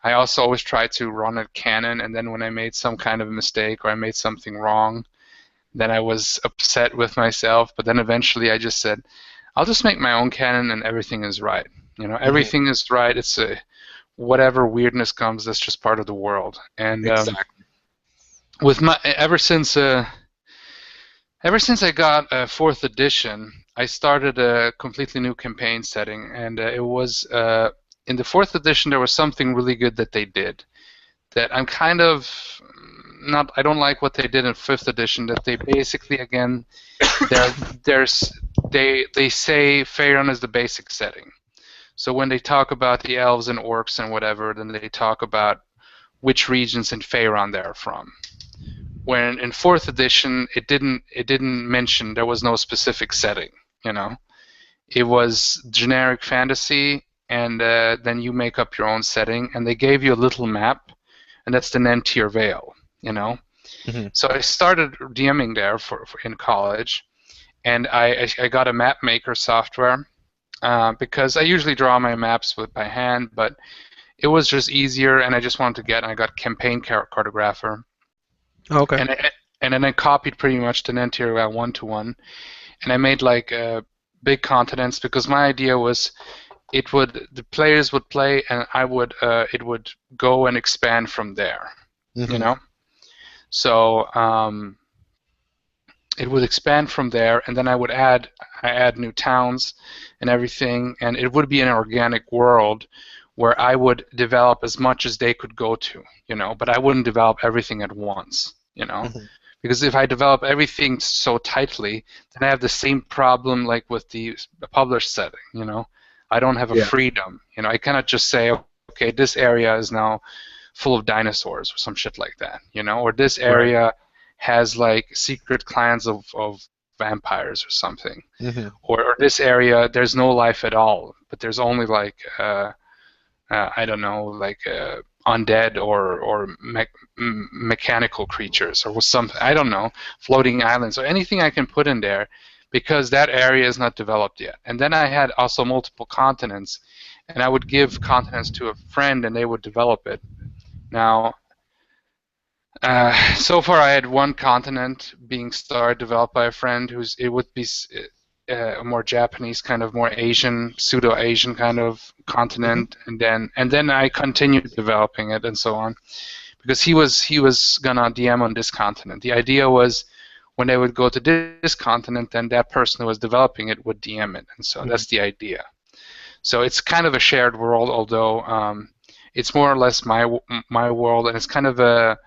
I also always tried to run it canon, and then when I made some kind of mistake or I made something wrong, then I was upset with myself. But then eventually I just said, I'll just make my own canon and everything is right.
Hmm.
Everything is right. It's whatever weirdness comes, that's just part of the world. And
Exactly.
with my ever since I got fourth edition, I started a completely new campaign setting, and it was in the fourth edition there was something really good that they did that I'm kind of not. I don't like what they did in fifth edition. That they basically again there there's they say Faerun is the basic setting. So when they talk about the elves and orcs and whatever, then they talk about which regions in Faerun they're from. When in fourth edition, it didn't mention, there was no specific setting. You know, it was generic fantasy, and then you make up your own setting, and they gave you a little map, and that's the Nentir Vale. You know,
Hmm.
so I started DMing there for in college, and I got a map maker software because I usually draw my maps with by hand, but it was just easier, and I just wanted to and I got campaign cartographer,
Okay.
and and then I copied pretty much the Nentir one to one, and I made like big continents, because my idea was the players would play, and it would go and expand from there, you
Hmm.
know. So it would expand from there, and then I add new towns and everything, and it would be an organic world where I would develop as much as they could go to, but I wouldn't develop everything at once.
Hmm.
Because if I develop everything so tightly, then I have the same problem like with the published setting. I don't have a
Yeah.
freedom. I cannot just say, okay, this area is now full of dinosaurs or some shit like that. Or this
Right.
area has like secret clans of vampires or something.
Hmm.
Or this area, there's no life at all, but there's only like I don't know, like undead or mechanical creatures or something. I don't know, floating islands or anything I can put in there, because that area is not developed yet. And then I had also multiple continents, and I would give continents to a friend, and they would develop it. Now, so far I had one continent being started, developed by a friend it would be a more Japanese kind of, more Asian, pseudo-Asian kind of
Hmm.
continent, and then I continued developing it and so on, because he was gonna DM on this continent. The idea was when they would go to this continent, then that person who was developing it would DM it, and so
Hmm.
that's the idea. So it's kind of a shared world, although it's more or less my world, and it's kind of a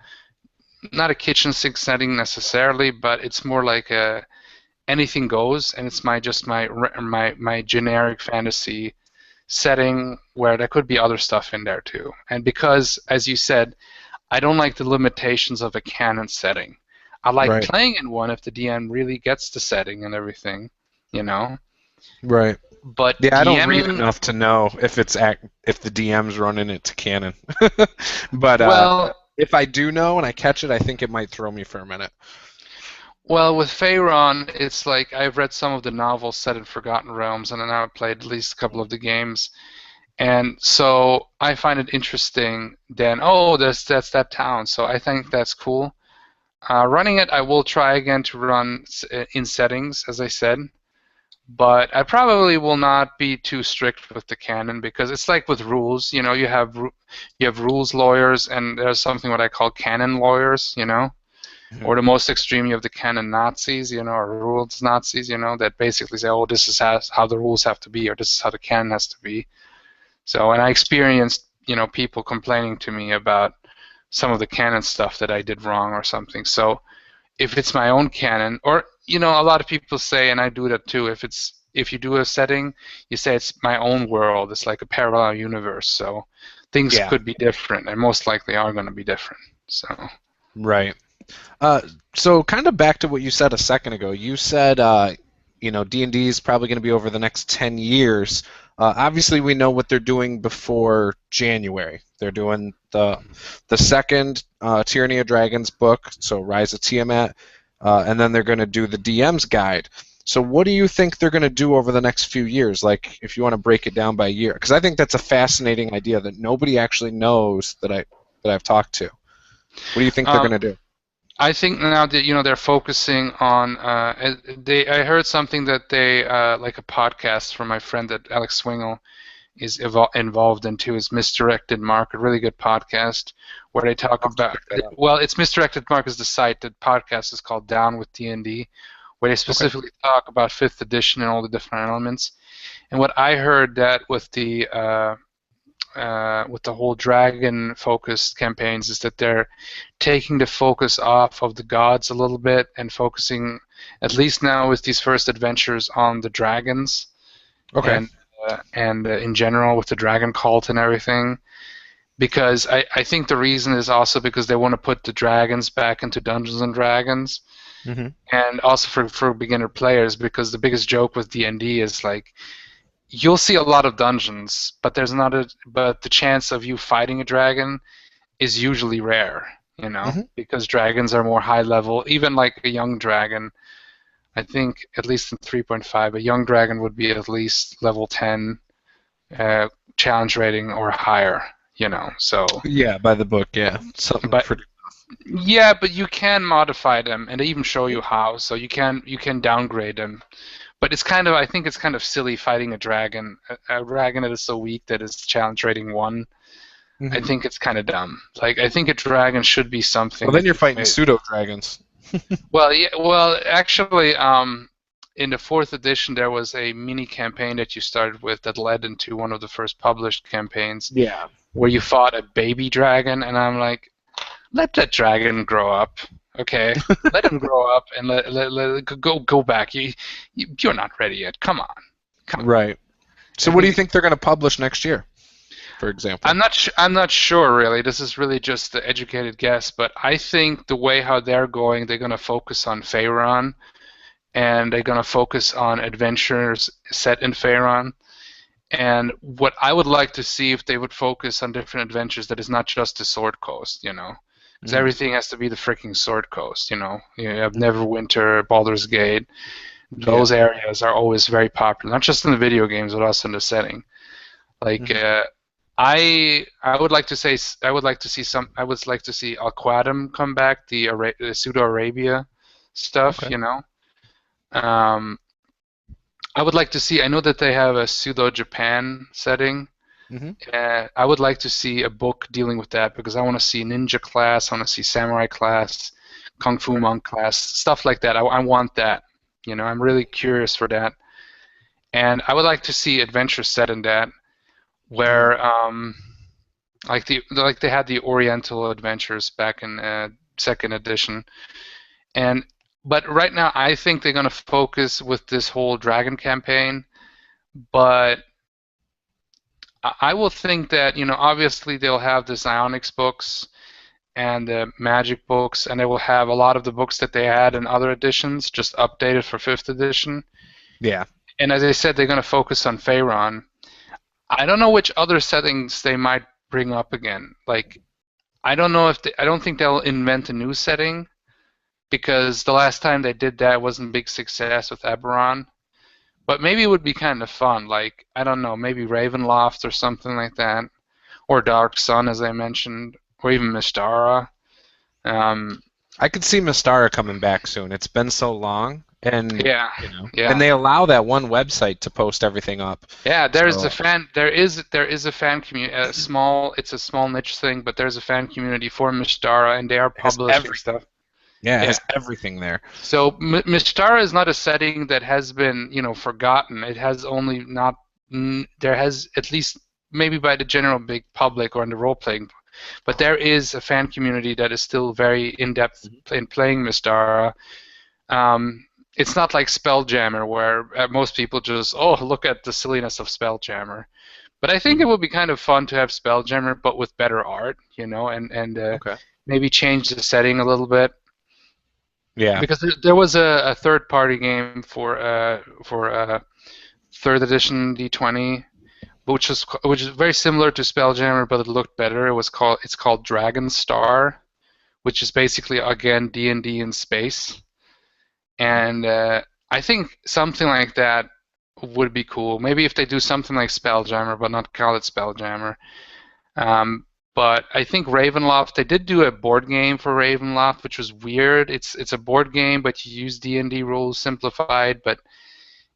not a kitchen sink setting necessarily, but it's more like a anything goes, and it's my generic fantasy setting where there could be other stuff in there too. And because, as you said, I don't like the limitations of a canon setting. I like
Right.
playing in one if the DM really gets the setting and everything, you know.
Right.
But
Yeah, I don't read
DMing,
enough to know if the DM's running it to canon. But
well,
if I do know and I catch it, I think it might throw me for a minute.
with Faerun, it's like I've read some of the novels set in Forgotten Realms, and then I've played at least a couple of the games. And so I find it interesting then, oh, that's that town. So I think that's cool. Running it, I will try again to run in settings, as I said, but I probably will not be too strict with the canon, because it's like with rules. You have rules lawyers, and there's something what I call canon lawyers.
Mhm.
Or the most extreme, you have the canon Nazis, or rules Nazis, that basically say, oh, this is how the rules have to be, or this is how the canon has to be. So, and I experienced, people complaining to me about some of the canon stuff that I did wrong or something. So if it's my own canon, or a lot of people say, and I do that too. If you do a setting, you say it's my own world. It's like a parallel universe. So things
Yeah.
could be different, and most likely are going to be different. So.
Right. So kind of back to what you said a second ago. You said, D&D is probably going to be over the next 10 years. Obviously, we know what they're doing before January. They're doing the second Tyranny of Dragons book, so Rise of Tiamat, and then they're going to do the DM's Guide. So what do you think they're going to do over the next few years? Like, if you want to break it down by year, because I think that's a fascinating idea that nobody actually knows that I've talked to. What do you think they're going to do?
I think now that they're focusing on I heard something that they like a podcast from my friend that Alex Swingle is involved in too, is Misdirected Mark, a really good podcast where they talk about, well, it's Misdirected Mark is the site. The podcast is called Down with D&D, where they specifically talk about 5th edition and all the different elements. And what I heard that with the whole dragon-focused campaigns is that they're taking the focus off of the gods a little bit and focusing, at least now with these first adventures, on the dragons.
Okay.
And in general with the dragon cult and everything. Because I think the reason is also because they want to put the dragons back into Dungeons and Dragons.
Mm-hmm.
And also for beginner players, because the biggest joke with D&D is like, you'll see a lot of dungeons, but but the chance of you fighting a dragon is usually rare, because dragons are more high level. Even like a young dragon, I think at least in 3.5, a young dragon would be at least level 10 challenge rating or higher, So
yeah, by the book, yeah.
But you can modify them, and they even show you how. So you can downgrade them. But I think it's kind of silly fighting a dragon. A dragon that is so weak that it's challenge rating 1. Mm-hmm. I think it's kind of dumb. Like, I think a dragon should be something.
Well, then you're fighting pseudo dragons.
Well, yeah. Well, actually, in the 4th edition, there was a mini campaign that you started with that led into one of the first published campaigns.
Yeah.
Where you fought a baby dragon, and I'm like, let that dragon grow up. Okay, let him grow up and let go back. You're not ready yet. Come on.
Right. So what do you think they're going to publish next year, for example?
I'm not sure really. This is really just the educated guess, but I think the way how they're going, they're going to focus on Faerun, and they're going to focus on adventures set in Faerun. And what I would like to see if they would focus on different adventures that is not just the Sword Coast, Because everything has to be the freaking Sword Coast, You have Neverwinter, Baldur's Gate. Those areas are always very popular, not just in the video games, but also in the setting. Like, I would like to see Al-Qadim come back, the Pseudo Arabia stuff, I would like to see. I know that they have a Pseudo Japan setting. I would like to see a book dealing with that, because I want to see ninja class, I want to see samurai class, kung fu monk class, stuff like that. I want that. I'm really curious for that. And I would like to see adventures set in that, where like they had the Oriental adventures back in 2nd edition. But right now, I think they're going to focus with this whole dragon campaign, but I will think that, obviously they'll have the Psionics books and the Magic books, and they will have a lot of the books that they had in other editions, just updated for 5th edition.
Yeah.
And as I said, they're going to focus on Faerun. I don't know which other settings they might bring up again. Like, I don't know I don't think they'll invent a new setting, because the last time they did that wasn't a big success with Eberron. But maybe it would be kind of fun, like, I don't know, maybe Ravenloft or something like that, or Dark Sun, as I mentioned, or even Mystara.
I could see Mystara coming back soon. It's been so long, and
and
they allow that one website to post everything up.
Yeah, there is a fan community. It's a small niche thing, but there's a fan community for Mystara, and they are publishing stuff.
Yeah, it has everything there.
So Mystara is not a setting that has been, forgotten. It has there has, at least maybe by the general big public or in the role-playing But there is a fan community that is still very in-depth in playing Mystara. Um, it's not like Spelljammer, where most people just, oh, look at the silliness of Spelljammer. But I think it
Mhm.
would be kind of fun to have Spelljammer, but with better art, and
Okay.
maybe change the setting a little bit.
Yeah.
Because there was a third-party game for third edition D20, which is very similar to Spelljammer, but it looked better. It's called Dragon Star, which is basically again D&D in space. And I think something like that would be cool. Maybe if they do something like Spelljammer, but not call it Spelljammer. Um, but I think Ravenloft, they did do a board game for Ravenloft, which was weird. It's a board game, but you use D&D rules simplified, but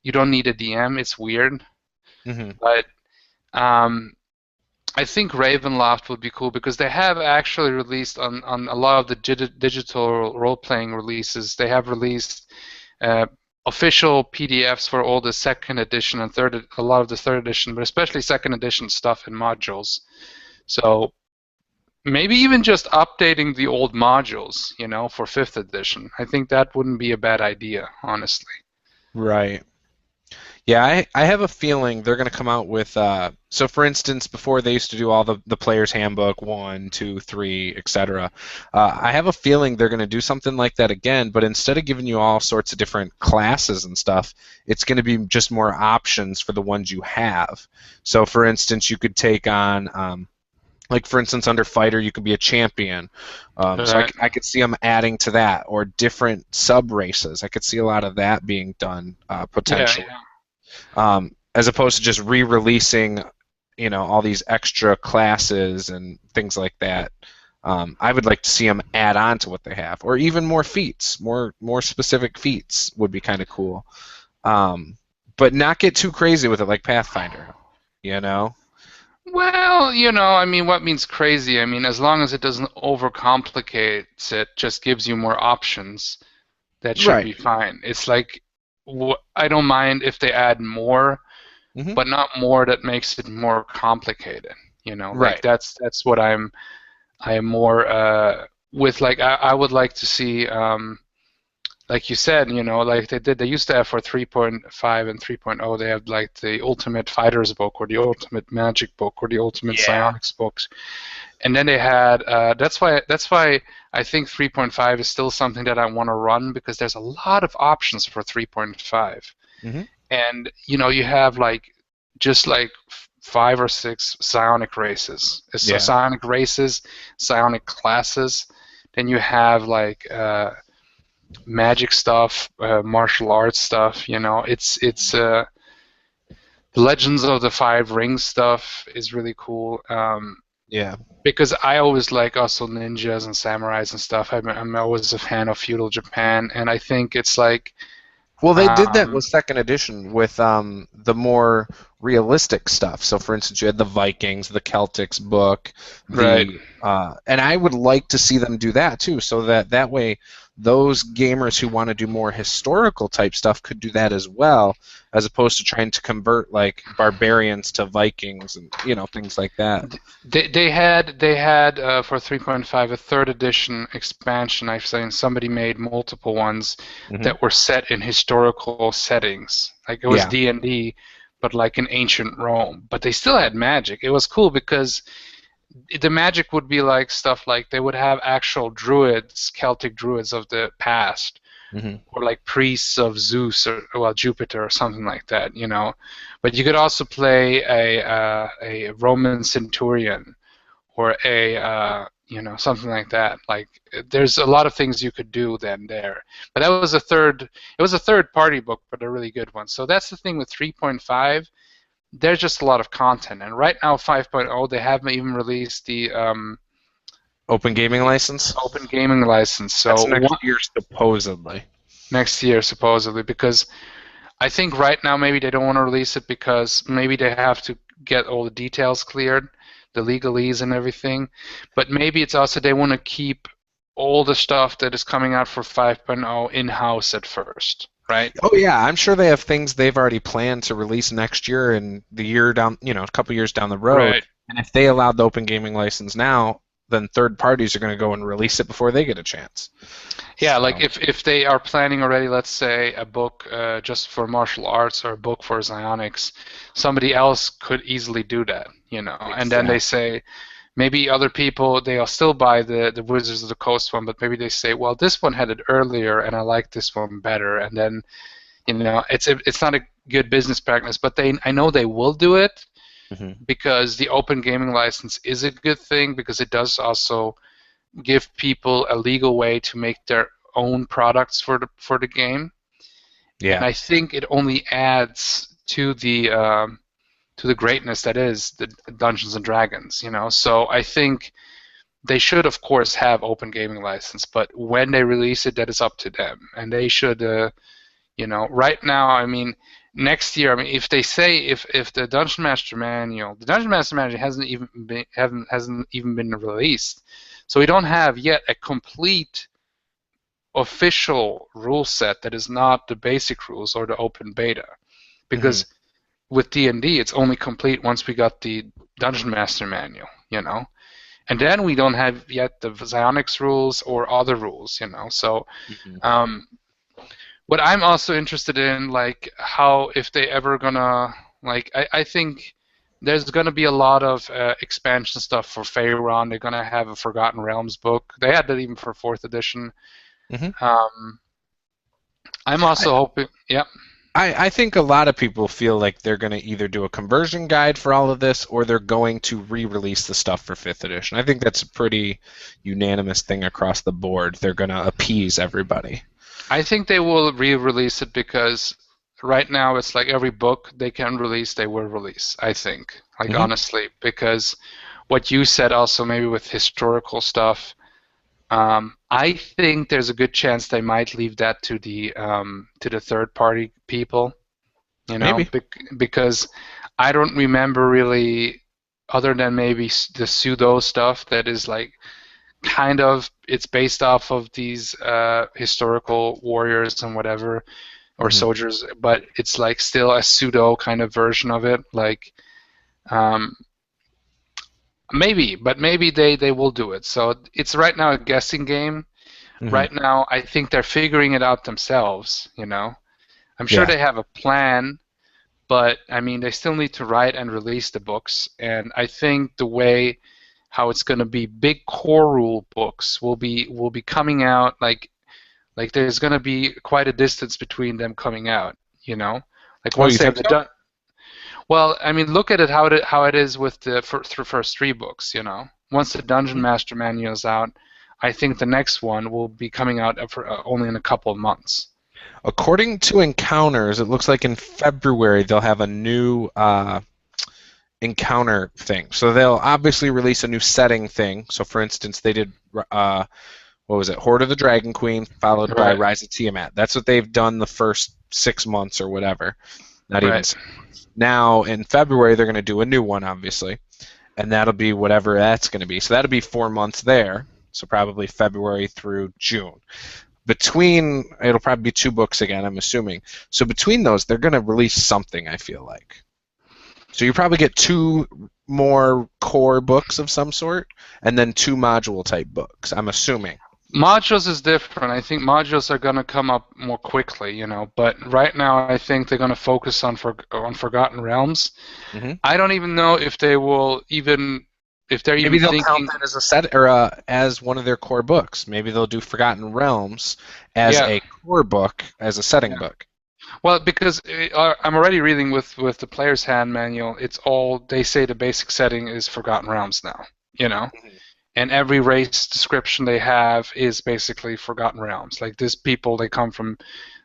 you don't need a DM. It's weird.
Hmm.
But um, I think Ravenloft would be cool because they have actually released on a lot of the digital role-playing releases, they have released uh, official PDFs for all the second edition and a lot of the third edition, but especially second edition stuff and modules. So maybe even just updating the old modules, for fifth edition. I think that wouldn't be a bad idea, honestly.
Right. Yeah, I have a feeling they're going to come out with. So, for instance, before they used to do all the player's handbook, 1, 2, 3, etc. I have a feeling they're going to do something like that again, but instead of giving you all sorts of different classes and stuff, it's going to be just more options for the ones you have. So, for instance, you could take on. Like, for instance, under fighter, you could be a champion. So
Right.
I could see them adding to that, or different sub races. I could see a lot of that being done
Yeah,
potentially,
yeah.
as opposed to just re-releasing, all these extra classes and things like that. I would like to see them add on to what they have, or even more feats, more specific feats would be kind of cool. But not get too crazy with it, like Pathfinder. You know?
Well, I mean, what means crazy? I mean, as long as it doesn't overcomplicate it, just gives you more options, that should
Right.
be fine. It's like, I don't mind if they add more,
Hmm.
but not more that makes it more complicated. Like
Right.
that's what I am more with. Like I would like to see. Like you said, like they used to have for 3.5 and 3.0, they have like the Ultimate Fighters book or the Ultimate Magic book or the Ultimate
Yeah.
Psionics books, and then they had that's why I think 3.5 is still something that I want to run because there's a lot of options for 3.5,
Hmm.
and you have like just like 5 or 6 psionic races, so
Yeah.
psionic races, psionic classes. Then you have like magic stuff, martial arts stuff. It's the Legends of the Five Rings stuff is really cool.
Yeah.
Because I always like also ninjas and samurais and stuff. I'm always a fan of feudal Japan, and I think it's like,
Well, they did that
um,
with second edition with the more realistic stuff. So, for instance, you had the Vikings, the Celtics book,
right.
and I would like to see them do that too, so that way those gamers who want to do more historical type stuff could do that as well, as opposed to trying to convert like barbarians to Vikings and things like that.
They had for 3.5 a third edition expansion. I've seen somebody made multiple ones
Hmm.
that were set in historical settings. Like it was
Yeah.
D&D, but like in ancient Rome. But they still had magic. It was cool because the magic would be like stuff like they would have actual druids, Celtic druids of the past,
Hmm.
or like priests of Zeus or well Jupiter or something like that. But you could also play a Roman centurion or a something like that. Like there's a lot of things you could do then there. But that was a third. It was a third party book, but a really good one. So that's the thing with 3.5. There's just a lot of content, and right now 5.0 they haven't even released
Open gaming
the
license.
open gaming license.
That's
So
next year supposedly.
next year supposedly, because I think right now maybe they don't want to release it because maybe they have to get all the details cleared, the legalese and everything. But maybe it's also they want to keep all the stuff that is coming out for 5.0 in-house at first, right?
Oh yeah, I'm sure they have things they've already planned to release next year and the year down, a couple years down the road.
Right.
And if they allowed the open gaming license now, then third parties are going to go and release it before they get a chance.
Yeah,
So,
like if they are planning already, let's say a book just for martial arts or a book for psionics, somebody else could easily do that, you know. And then they say maybe other people they'll still buy the Wizards of the Coast one, but maybe they say, well, this one had it earlier and I like this one better, and then you know it's not a good business practice, but I know they will do it because the open gaming license is a good thing because it does also give people a legal way to make their own products for the game.
yeah.
And I think it only adds to the greatness that is the Dungeons and Dragons, you know. So I think they should, of course, have open gaming license, but when they release it, that is up to them, and they should, you know. Right now, I mean, next year, I mean, if they say if the Dungeon Master Manual, the Dungeon Master Manual hasn't even been released, so we don't have yet a complete official rule set that is not the basic rules or the open beta, because with D&D it's only complete once we got the Dungeon Master Manual, you know, and then we don't have yet the psionics rules or other rules, you know. So what I'm also interested in, like how if they ever gonna like I think there's gonna be a lot of expansion stuff for Faerun. They're gonna have a Forgotten Realms book. They had that even for 4th edition. I'm also hoping, yeah.
I think a lot of people feel like they're going to either do a conversion guide for all of this or they're going to re-release the stuff for 5th edition. I think that's a pretty unanimous thing across the board. They're going to appease everybody.
I think they will re-release it because right now it's like every book they can release, they will release, I think. Like, honestly, because what you said also maybe with historical stuff, I think there's a good chance they might leave that to the third-party people, you know,
Maybe.
Because I don't remember really, other than maybe the pseudo stuff that is like kind of it's based off of these historical warriors and whatever or soldiers, but it's like still a pseudo kind of version of it, like. Maybe, but maybe they will do it. So it's right now a guessing game. Right now, I think they're figuring it out themselves, you know. I'm sure they have a plan, but, I mean, they still need to write and release the books. And I think the way how it's going to be, big core rule books will be coming out, like there's going to be quite a distance between them coming out, you know. Like once they have done. Well, I mean, look at it how it is with the first 3 books, you know. Once the Dungeon Master Manual is out, I think the next one will be coming out for, only in a couple of months.
According to Encounters, it looks like in February they'll have a new encounter thing. So they'll obviously release a new setting thing. So, for instance, they did, what was it, Horde of the Dragon Queen, followed by Rise of Tiamat. That's what they've done the first 6 months or whatever. Not even 6 months. Now, in February, they're going to do a new one, obviously, and that'll be whatever that's going to be. So that'll be 4 months there, so probably February through June. It'll probably be 2 books again, I'm assuming. So between those, they're going to release something, I feel like. So you probably get 2 more core books of some sort, and then 2 module-type books, I'm assuming.
Modules is different. I think modules are going to come up more quickly, you know. But right now, I think they're going to focus on Forgotten Realms. I don't even know if they will even, if they're
maybe
even
they'll count that as a set or as one of their core books. Maybe they'll do Forgotten Realms as a core book, as a setting book.
Well, because I'm already reading with the player's hand manual. It's all they say the basic setting is Forgotten Realms now, you know. And every race description they have is basically Forgotten Realms. Like, this people, they come from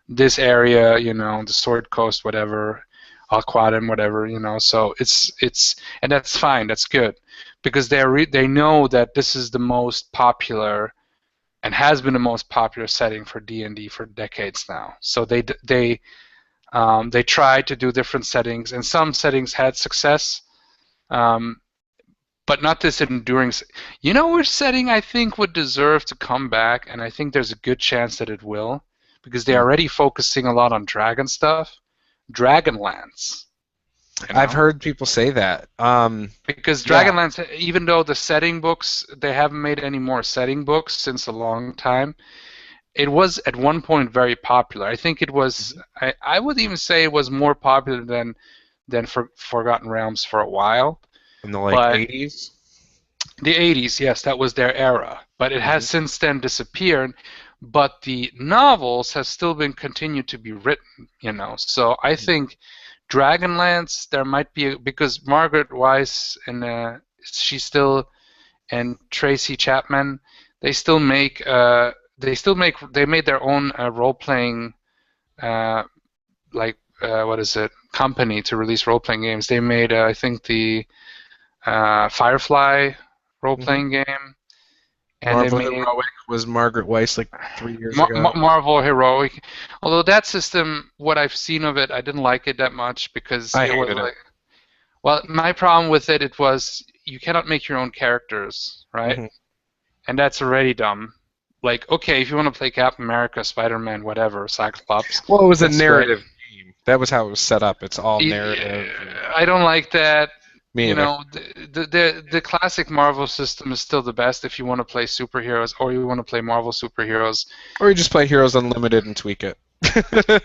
this area, you know, the Sword Coast, whatever, Alquadim, whatever, you know. So it's and that's fine, that's good, because they know that this is the most popular and has been the most popular setting for D&D for decades now. So they try to do different settings, and some settings had success. But not this enduring. You know which setting I think would deserve to come back, and I think there's a good chance that it will, because they're already focusing a lot on dragon stuff. Dragonlance. You
I've
know,
heard people say that.
because
Yeah.
Dragonlance, even though the setting books, they haven't made any more setting books since a long time. It was at one point very popular. I think it was.
Mhm.
I would even say it was more popular than Forgotten Realms for a while.
In the like
But
80s.
the 80s, yes, that was their era. But it has
Hmm.
since then disappeared. But the novels have still been continued to be written. So I think Dragonlance, there might be because Margaret Weiss and she's still and Tracy Chapman, they still make they made their own role playing uh, what is it, company to release role playing games. They made I think the Firefly role
Hmm.
playing game, and they
Marvel
made
Heroic was Margaret Weiss like 3 years ago.
Marvel Heroic. Although that system, what I've seen of it, I didn't like it that much because
I
it was
hated it.
like, well, my problem with it was you cannot make your own characters, right?
Hmm.
And that's already dumb. Like, okay, if you want to play Captain America, Spider-Man, whatever, Cyclops,
Well, it was a
that's great.
narrative game. That was how it was set up. It's all narrative.
I don't like that.
Me either.
The classic Marvel system is still the best if you want to play superheroes or you want to play Marvel superheroes.
Or you just play Heroes Unlimited and tweak it.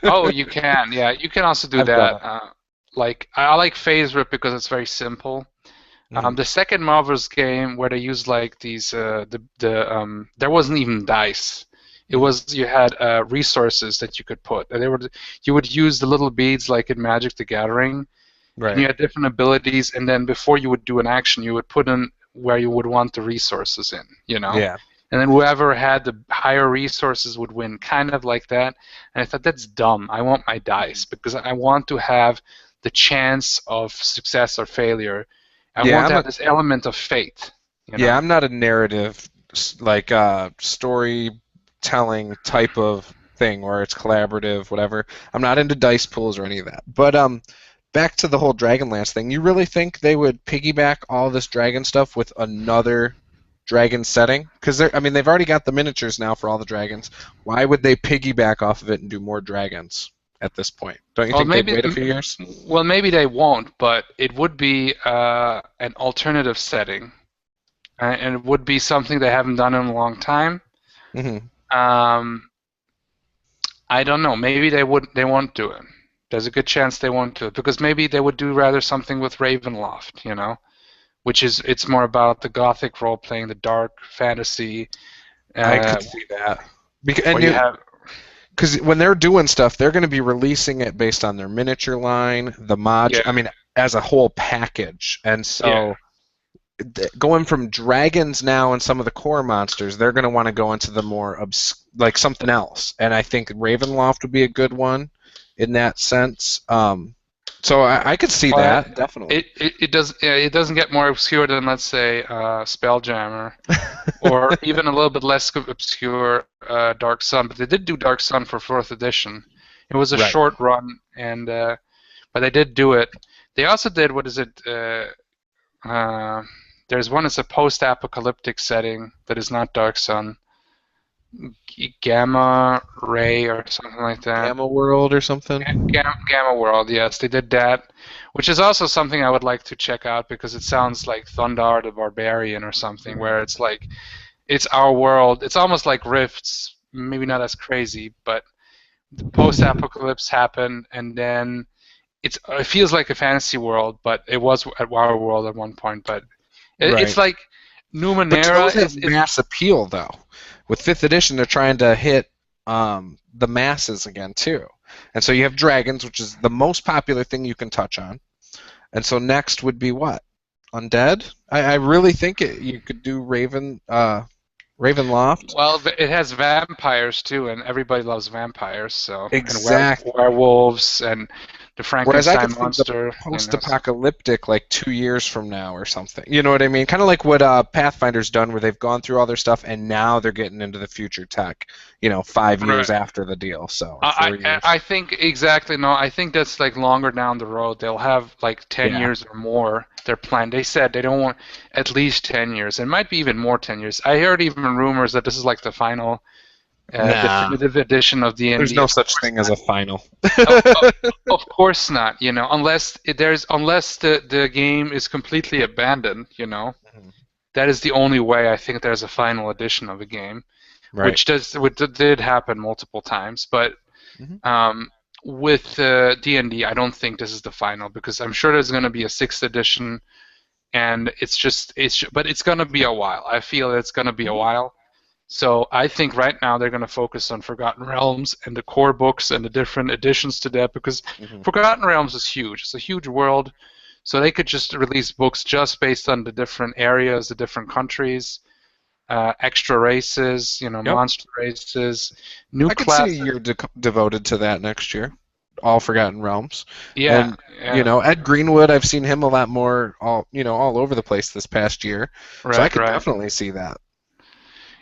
Oh, you can. Yeah, you can also do
I've done
that.
it.
Like I like Phase Rip because it's very simple.
Hmm.
The second Marvel's game where they used like these there wasn't even dice. It
Hmm.
was you had resources that you could put, and you would use the little beads like in Magic the Gathering, and
Right.
you had different abilities, and then before you would do an action, you would put in where you would want the resources in.
Yeah.
And then whoever had the higher resources would win, kind of like that. And I thought that's dumb. I want my dice because I want to have the chance of success or failure. I
Yeah.
want to have this element of fate, you
Yeah.
know.
I'm not a narrative like storytelling type of thing where it's collaborative, whatever. I'm not into dice pools or any of that. But back to the whole Dragonlance thing. You really think they would piggyback all this dragon stuff with another dragon setting? Because I mean, they've already got the miniatures now for all the dragons. Why would they piggyback off of it and do more dragons at this point? Don't you
Well,
think they'd
maybe,
wait a few years?
well, maybe they won't, but it would be an alternative setting, and it would be something they haven't done in a long time.
Hmm.
Um, I don't know. Maybe they won't do it. There's a good chance they won't do it because maybe they would do rather something with Ravenloft, which is it's more about the gothic role playing, the dark fantasy,
I
uh,
could see that. Because,
where you have
because when they're doing stuff, they're going to be releasing it based on their miniature line, the mod.
yeah
I mean, as a whole package. And
yeah.
so going from dragons now and some of the core monsters, they're going to want to go into the more like something else. And I think Ravenloft would be a good one in that sense. So I could see
Well,
that definitely.
it does yeah, it doesn't get more obscure than let's say Spelljammer or even a little bit less obscure Dark Sun, but they did do Dark Sun for fourth edition. It was a
Right.
short run, and but they did do it. They also did what is it? Uh, there's one. It's a post-apocalyptic setting that is not Dark Sun, Gamma Ray or something like that.
Gamma World or something.
Gamma World, yes, they did that, which is also something I would like to check out because it sounds like Thundar the Barbarian or something,
Mhm.
where it's like it's our world. It's almost like Rifts, maybe not as crazy, but the post-apocalypse happened, and then it feels like a fantasy world, but it was at our world at one point. But it's
Right.
like
But do those
Numenera
have
is
mass appeal though? With fifth edition, they're trying to hit the masses again too. And so you have dragons, which is the most popular thing you can touch on. And so next would be what? Undead? I really think you could do Ravenloft.
well, it has vampires too, and everybody loves vampires. So and
Exactly.
werewolves and the
Whereas I could
Frankenstein
see the
monster.
post-apocalyptic like 2 years from now or something. You know what I mean? Kind of like what Pathfinder's done, where they've gone through all their stuff and now they're getting into the future tech. 5 years
Right.
after the deal, so or 4 years.
I think exactly no. I think that's like longer down the road. They'll have like 10
Yeah.
years or more. Their plan. They said they don't want at least 10 years. It might be even more 10 years. I heard even rumors that this is like the final
Nah,
definitive edition of
there's
D&D.
no
Of
such
course
thing as
not.
a final.
Of course not. Unless the game is completely abandoned. That is the only way I think there's a final edition of a game,
Right.
which did happen multiple times. But
Hmm.
um, with D&D, I don't think this is the final because I'm sure there's going to be a sixth edition, and but it's going to be a while. I feel it's going to be a while. So I think right now they're going to focus on Forgotten Realms and the core books and the different additions to that because
Hmm.
Forgotten Realms is huge. It's a huge world. So they could just release books just based on the different areas, the different countries, extra races,
Yep.
monster races, new
I could see a
classes.
year devoted to that next year. All Forgotten Realms.
Yeah,
And
yeah,
Ed Greenwood, I've seen him a lot more all over the place this past year. So I
right,
could
right.
definitely see that.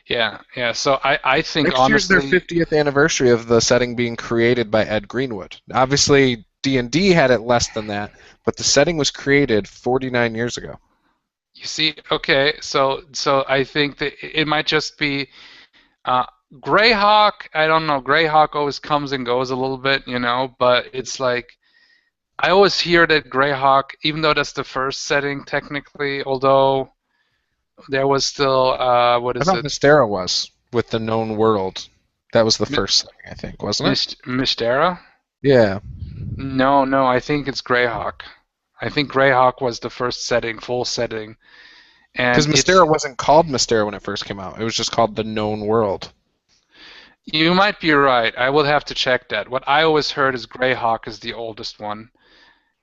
Yeah, yeah. So I think
Next year's their
honestly,
50th anniversary of the setting being created by Ed Greenwood. Obviously, D&D had it less than that, but the setting was created 49 years ago.
you see, okay, so I think that it might just be Uh, Greyhawk, I don't know. Greyhawk always comes and goes a little bit, but it's like I always hear that Greyhawk, even though that's the first setting technically, although there was still what
I
is
thought
it?
Mystera was with the known world. That was the first setting, I think, wasn't it?
Mystera?
Yeah,
No, no, I think it's Greyhawk. I think Greyhawk was the first setting, full setting,
because
and
Mystera wasn't called Mystera when it first came out. It was just called the known world.
you might be right. I will have to check that. What I always heard is Greyhawk is the oldest one,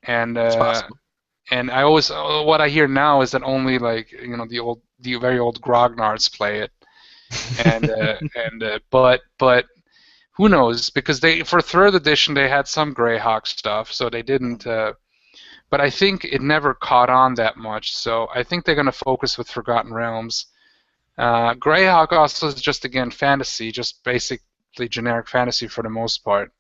and
It's possible.
I always what I hear now is that only like the very old grognards play it, but who knows because they for third edition they had some Greyhawk stuff, so they didn't. But I think it never caught on that much, so I think they're going to focus with Forgotten Realms. Greyhawk also is just again fantasy, just basically generic fantasy for the most part.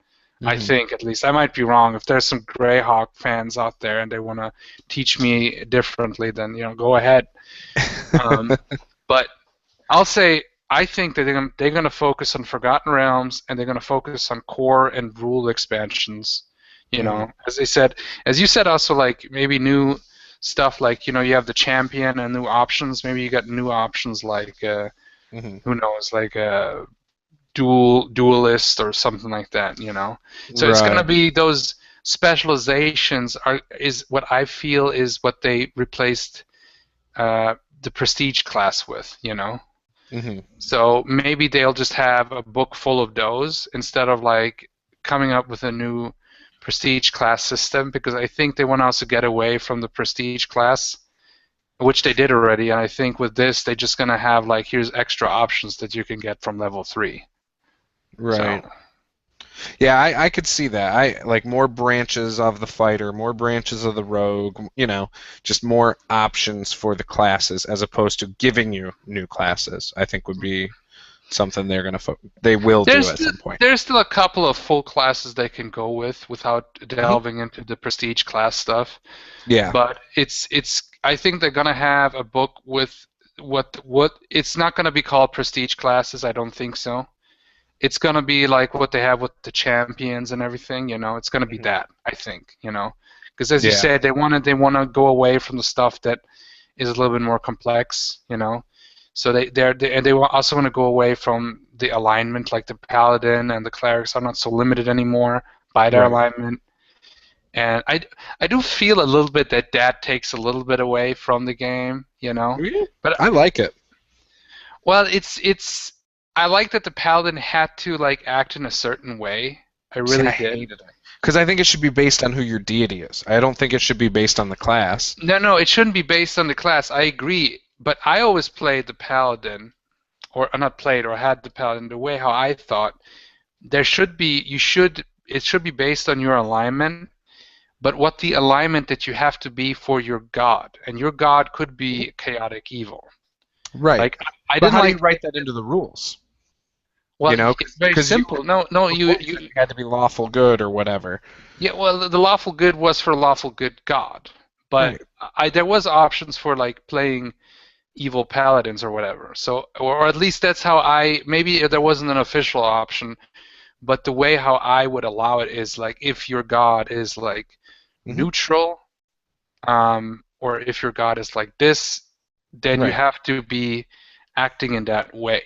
I
Hmm.
think at least I might be wrong. If there's some Greyhawk fans out there and they want to teach me differently, then go ahead. Um, but I'll say I think that they're gonna focus on Forgotten Realms and they're gonna focus on core and rule expansions.
Hmm.
As they said, as you said, also like maybe new stuff like you have the champion and new options. Maybe you got new options like
Hmm.
who knows like duelist or something like that. So it's gonna
Right.
be those specializations is what I feel is what they replaced the prestige class with.
Hmm.
So maybe they'll just have a book full of those instead of like coming up with a new prestige class system because I think they want to also get away from the prestige class, which they did already. And I think with this, they're just gonna have like here's extra options that you can get from level 3. So
Right. Yeah, I could see that. I like more branches of the fighter, more branches of the rogue, just more options for the classes as opposed to giving you new classes. I think would be something they will do
there's
at some point.
there's still a couple of full classes they can go with without
Hmm.
delving into the prestige class stuff.
Yeah.
But it's I think they're gonna have a book with what it's not gonna be called prestige classes. I don't think so. It's gonna be like what they have with the champions and everything. It's gonna be
Hmm.
that I think. Because as you
Yeah.
said, they wanna go away from the stuff that is a little bit more complex. So they also want to go away from the alignment, like the paladin and the clerics are not so limited anymore by their
Right.
alignment. And I do feel a little bit that takes a little bit away from the game.
Yeah.
But
I like it.
well, it's I like that the paladin had to like act in a certain way. I
See,
really
I
did.
hated it because I think it should be based on who your deity is. I don't think it should be based on the class.
No, no, it shouldn't be based on the class. I agree, but I always played the paladin, or not played, or had the paladin the way how I thought. There should be it should be based on your alignment, but what the alignment that you have to be for your god, and your god could
Mhm.
be chaotic evil.
Right.
Like I
But
didn't
how do you
like.
write that into the rules?
Well, it's very
Because you
simple. No, no,
before you said it had to be lawful good or whatever.
yeah. Well, the lawful good was for lawful good god, but
Right.
there was options for like playing evil paladins or whatever. So, or at least that's how maybe there wasn't an official option, but the way how I would allow it is like if your god is like
Hmm.
neutral, or if your god is like this, then you
Right.
have to be acting in that way.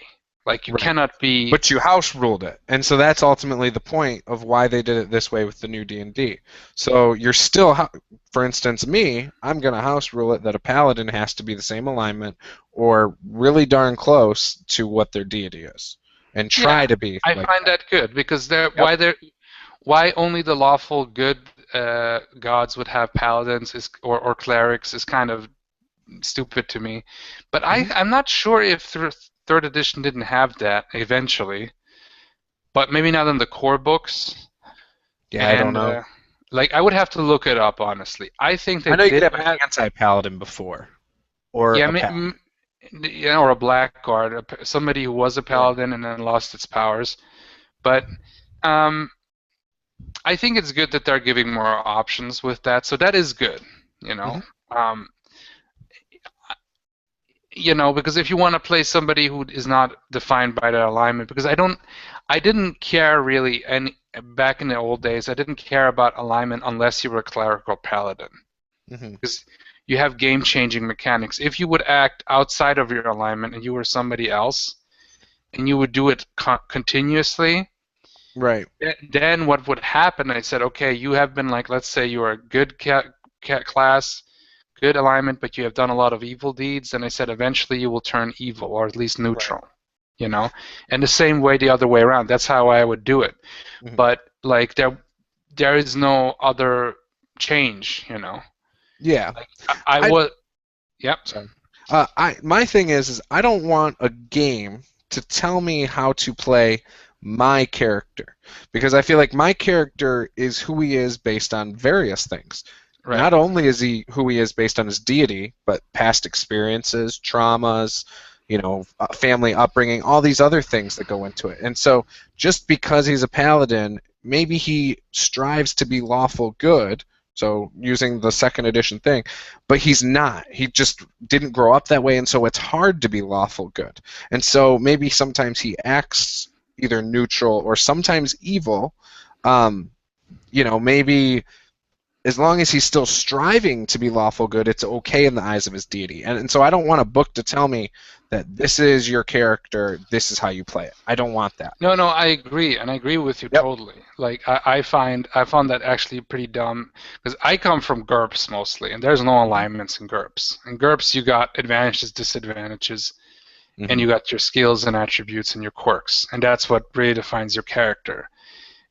Like you
Right.
cannot be.
But you house ruled it, and so that's ultimately the point of why they did it this way with the new D&D. So you're still, for instance, me, I'm gonna house rule it that a paladin has to be the same alignment or really darn close to what their deity is, and
Yeah,
try to be
I
like
find
that.
that good because
Yep.
why only the lawful good gods would have paladins or clerics is kind of stupid to me. But
Hmm.
I'm not sure if third edition didn't have that eventually, but maybe not in the core books.
Yeah, I don't
And
know.
like I would have to look it up honestly. I think they
I know you could
did
have an
have,
anti-paladin before, or
yeah,
a paladin.
yeah, or a blackguard, somebody who was a
Right.
paladin and then lost its powers. But um, I think it's good that they're giving more options with that. So that is good, you know.
Hmm.
Um, because if you want to play somebody who is not defined by their alignment, because I didn't care really, and back in the old days, I didn't care about alignment unless you were a cleric or paladin,
Hmm.
because you have game-changing mechanics. If you would act outside of your alignment and you were somebody else, and you would do it continuously,
Right.
then what would happen? I said, okay, you have been like, let's say you are a good cat class, good alignment, but you have done a lot of evil deeds, and I said eventually you will turn evil or at least
Right.
neutral, you know. And the same way the other way around. That's how I would do it.
Hmm.
But like there is no other change, you know.
Yeah.
Like I
I
was, yep,
Sorry. My thing is I don't want a game to tell me how to play my character because I feel like my character is who he is based on various things.
right.
Not only is he who he is based on his deity, but past experiences, traumas, family upbringing, all these other things that go into it. And so, just because he's a paladin, maybe he strives to be lawful good. So, using the second edition thing, but he's not. He just didn't grow up that way, and so it's hard to be lawful good. And so maybe sometimes he acts either neutral or sometimes evil. Um, maybe as long as he's still striving to be lawful good, it's okay in the eyes of his deity. And so I don't want a book to tell me that this is your character, this is how you play it. I don't want that.
No, I agree, and I agree with you
Yep.
totally. Like I found that actually pretty dumb because I come from GURPS mostly, and there's no
Hmm.
alignments in GURPS. In GURPS, you got advantages, disadvantages, and
Hmm.
you got your skills and attributes and your quirks, and that's what really defines your character.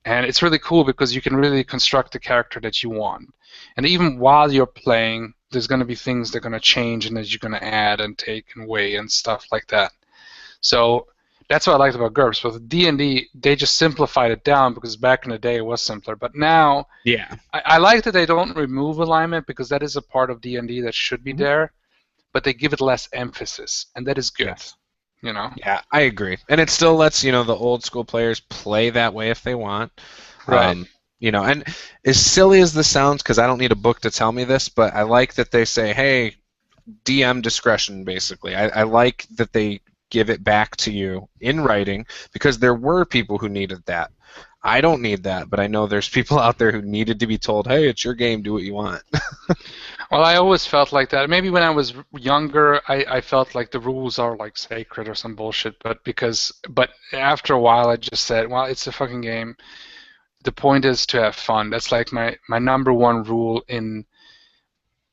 And it's really cool because you can really construct the character that you want. And even while you're playing, there's going to be things that are going to change and that you're going to add and take away and stuff like that. So that's what I liked about GURPS. But with D&D, they just simplified it down because back in the day it was simpler. But now
Yeah.
I like that they don't remove alignment because that is a part of D&D that should be
Hmm.
there, but they give it less emphasis, and that is good.
Yes.
You know?
Yeah, I agree. And it still lets, the old school players play that way if they want.
Right.
Um, and as silly as this sounds, because I don't need a book to tell me this, but I like that they say, hey, DM discretion, basically. I like that they give it back to you in writing because there were people who needed that. I don't need that, but I know there's people out there who needed to be told, hey, it's your game, do what you want.
Well, I always felt like that. Maybe when I was younger, I felt like the rules are like sacred or some bullshit. But after a while, I just said, well, it's a fucking game. The point is to have fun. That's like my number one rule in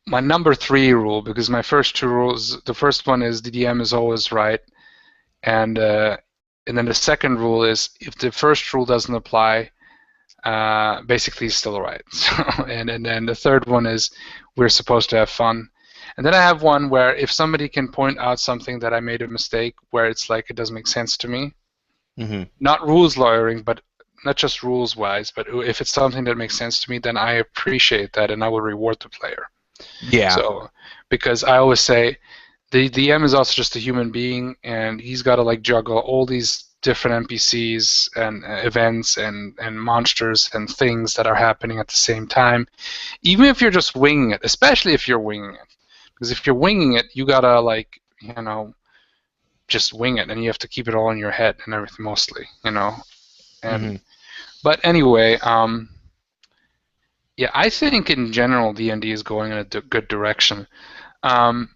my number three rule because my first two rules. The first one is the DM is always right, and uh, and then the second rule is if the first rule doesn't apply, basically it's still right. So, and then the third one is we're supposed to have fun. And then I have one where if somebody can point out something that I made a mistake where it's like it doesn't make sense to me,
Hmm.
not rules lawyering, but not just rules wise, but if it's something that makes sense to me, then I appreciate that and I will reward the player.
Yeah.
So, because I always say the DM is also just a human being, and he's got to like juggle all these different NPCs and events and monsters and things that are happening at the same time. Even if you're just winging it, especially if you're winging it, because if you're winging it, you gotta like just wing it, and you have to keep it all in your head and everything mostly.
Hmm.
And but anyway, yeah, I think in general D&D is going in a good direction. Um,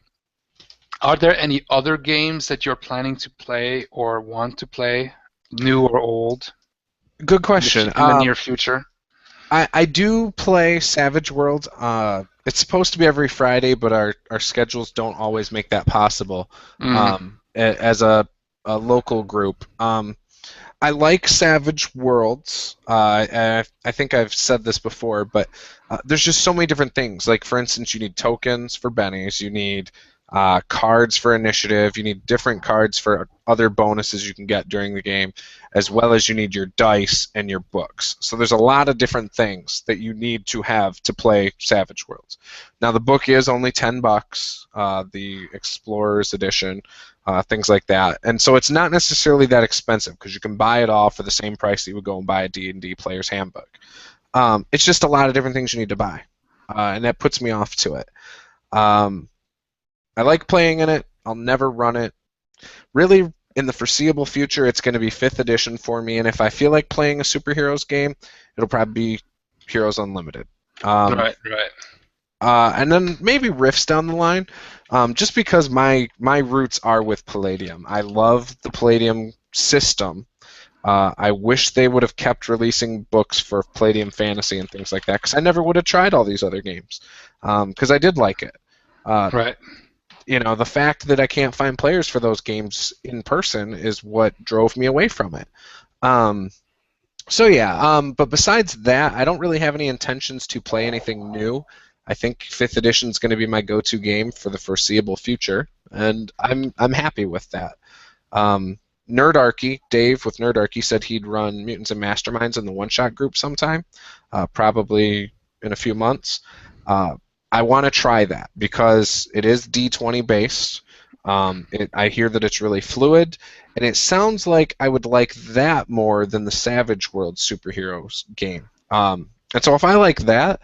are there any other games that you're planning to play or want to play, new or old,
Good
in the
question.
in the near future?
I do play Savage World. It's supposed to be every Friday, but our schedules don't always make that possible.
Mm,
As a local group. I like Savage Worlds. I think I've said this before, but there's just so many different things. Like, for instance, you need tokens for bennies, you need cards for initiative, you need different cards for other bonuses you can get during the game, as well as you need your dice and your books. So there's a lot of different things that you need to have to play Savage Worlds. Now, the book is only $10, the Explorer's Edition. Things like that. And so it's not necessarily that expensive because you can buy it all for the same price that you would go and buy a D&D player's handbook. It's just a lot of different things you need to buy, and that puts me off to it. Um, I like playing in it. I'll never run it. Really, in the foreseeable future, it's going to be 5th edition for me, and if I feel like playing a superheroes game, it'll probably be Heroes Unlimited. Um,
right, right.
and then maybe Rifts down the line, just because my roots are with Palladium. I love the Palladium system. I wish they would have kept releasing books for Palladium Fantasy and things like that, because I never would have tried all these other games, because I did like it. Uh,
Right.
the fact that I can't find players for those games in person is what drove me away from it. Um, so yeah, but besides that, I don't really have any intentions to play anything new. I think 5th edition is going to be my go-to game for the foreseeable future, and I'm happy with that. Nerdarchy, Dave with Nerdarchy said he'd run Mutants and Masterminds in the one-shot group sometime, probably in a few months. I want to try that because it is D20 based. I hear that it's really fluid, and it sounds like I would like that more than the Savage World superheroes game. And so if I like that,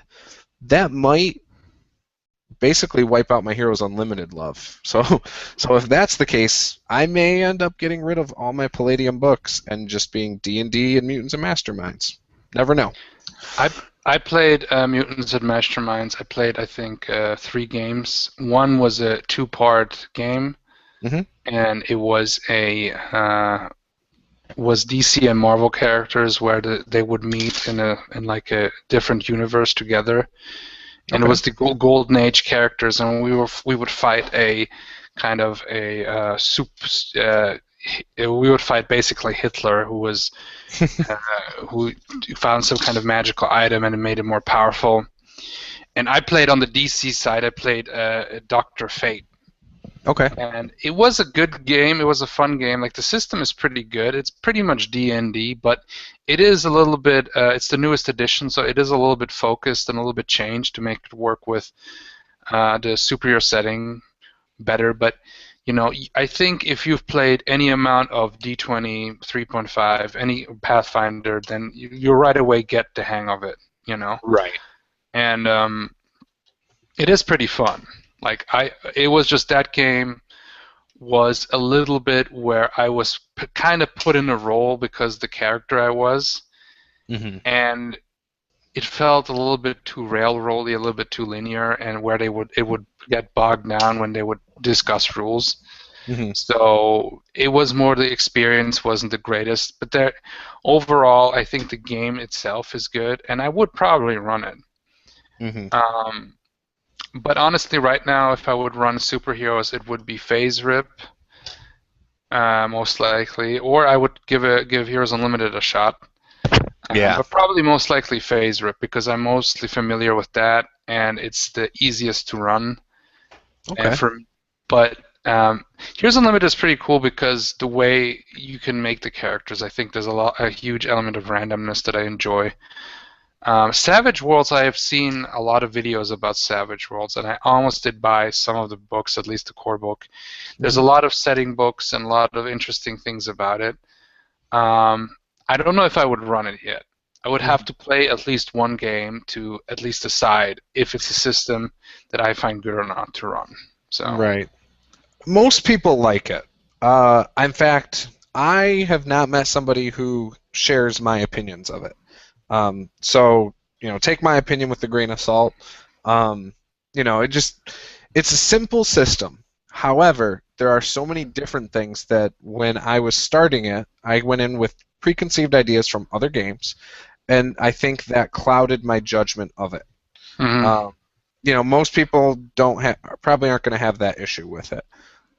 that might basically wipe out my Heroes Unlimited love. So if that's the case, I may end up getting rid of all my Palladium books and just being D&D and Mutants and Masterminds. Never know.
I played Mutants and Masterminds. I played, I think, 3 games. One was a 2-part game,
Hmm.
and it was was DC and Marvel characters where they would meet in like a different universe together, and it
Okay.
was the Golden Age characters, and we would fight a kind of a we would fight basically Hitler, uh, who found some kind of magical item and it made it more powerful. And I played on the DC side. I played Doctor Fate,
Okay.
and it was a good game. It was a fun game. Like the system is pretty good. It's pretty much D&D, but it is a little bit. It's the newest edition, so it is a little bit focused and a little bit changed to make it work with the superior setting better. But I think if you've played any amount of D20 3.5, any Pathfinder, then you right away get the hang of it.
Right.
And it is pretty fun. Like it was just that game was a little bit where I was kind of put in a role because the character I was,
Hmm.
and it felt a little bit too railroady, a little bit too linear, and where it would get bogged down when they would discuss rules.
Hmm.
So it was more the experience wasn't the greatest, but overall I think the game itself is good, and I would probably run it.
Hmm.
Um, but honestly, right now, if I would run superheroes, it would be Phase Rip, most likely, or I would give Heroes Unlimited a shot.
Yeah.
But probably most likely Phase Rip because I'm mostly familiar with that, and it's the easiest to run. And
Okay.
but Heroes Unlimited is pretty cool because the way you can make the characters, I think there's a huge element of randomness that I enjoy. Savage Worlds, I have seen a lot of videos about Savage Worlds, and I almost did buy some of the books, at least the core book. There's
Hmm.
a lot of setting books and a lot of interesting things about it. I don't know if I would run it yet. I would have
Hmm.
to play at least one game to at least decide if it's a system that I find good or not to run. So,
Right. Most people like it. In fact, I have not met somebody who shares my opinions of it. So, take my opinion with a grain of salt. Um, it's a simple system. However, there are so many different things that when I was starting it, I went in with preconceived ideas from other games, and I think that clouded my judgment of it.
Hmm.
Um, most people don't have probably aren't going to have that issue with it.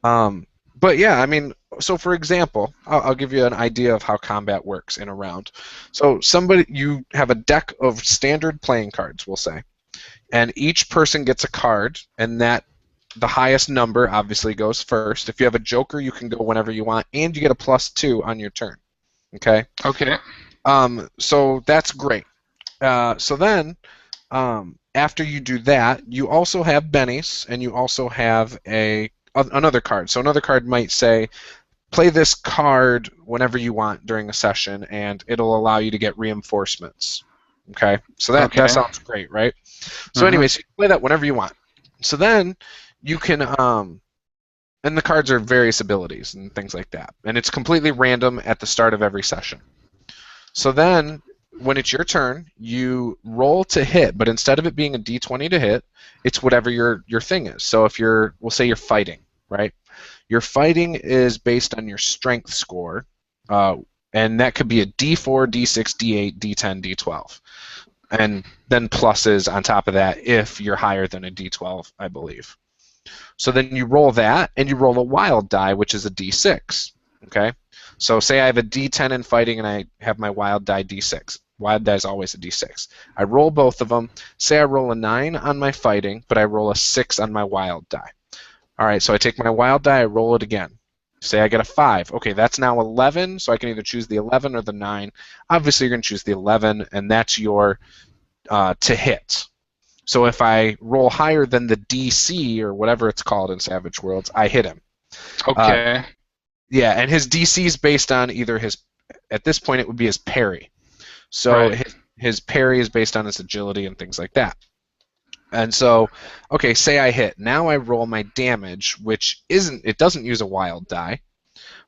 Um, but yeah, I mean, so for example, I'll give you an idea of how combat works in a round. So you have a deck of standard playing cards, we'll say, and each person gets a card, and the highest number obviously goes first. If you have a joker, you can go whenever you want, and you get a +2 on your turn. Okay.
Okay.
So that's great. So then, after you do that, you also have bennies, and you also have another card. So another card might say, play this card whenever you want during a session, and it'll allow you to get reinforcements. Okay, so that
Okay.
sounds great, right? So,
Hmm.
anyways, you can play that whenever you want. So then you can, and the cards are various abilities and things like that, and it's completely random at the start of every session. So then, when it's your turn, you roll to hit, but instead of it being a d20 to hit, it's whatever your thing is. So if we'll say you're fighting, right? Your fighting is based on your strength score, uh, and that could be a d4, d6, d8, d10, d12, and then pluses on top of that if you're higher than a d12, I believe. So then you roll that, and you roll a wild die, which is a d6. Okay? So say I have a d10 in fighting, and I have my wild die d6. Wild die is always a d6. I roll both of them. Say I roll a 9 on my fighting, but I roll a 6 on my wild die. All right, so I take my wild die, I roll it again. Say I get a 5. Okay, that's now 11, so I can either choose the 11 or the 9. Obviously, you're going to choose the 11, and that's your to hit. So if I roll higher than the DC or whatever it's called in Savage Worlds, I hit him. Uh,
Okay.
yeah, and his DC is based on either at this point it would be his parry. So
Right.
his parry is based on his agility and things like that. And so, okay, say I hit. Now I roll my damage, it doesn't use a wild die,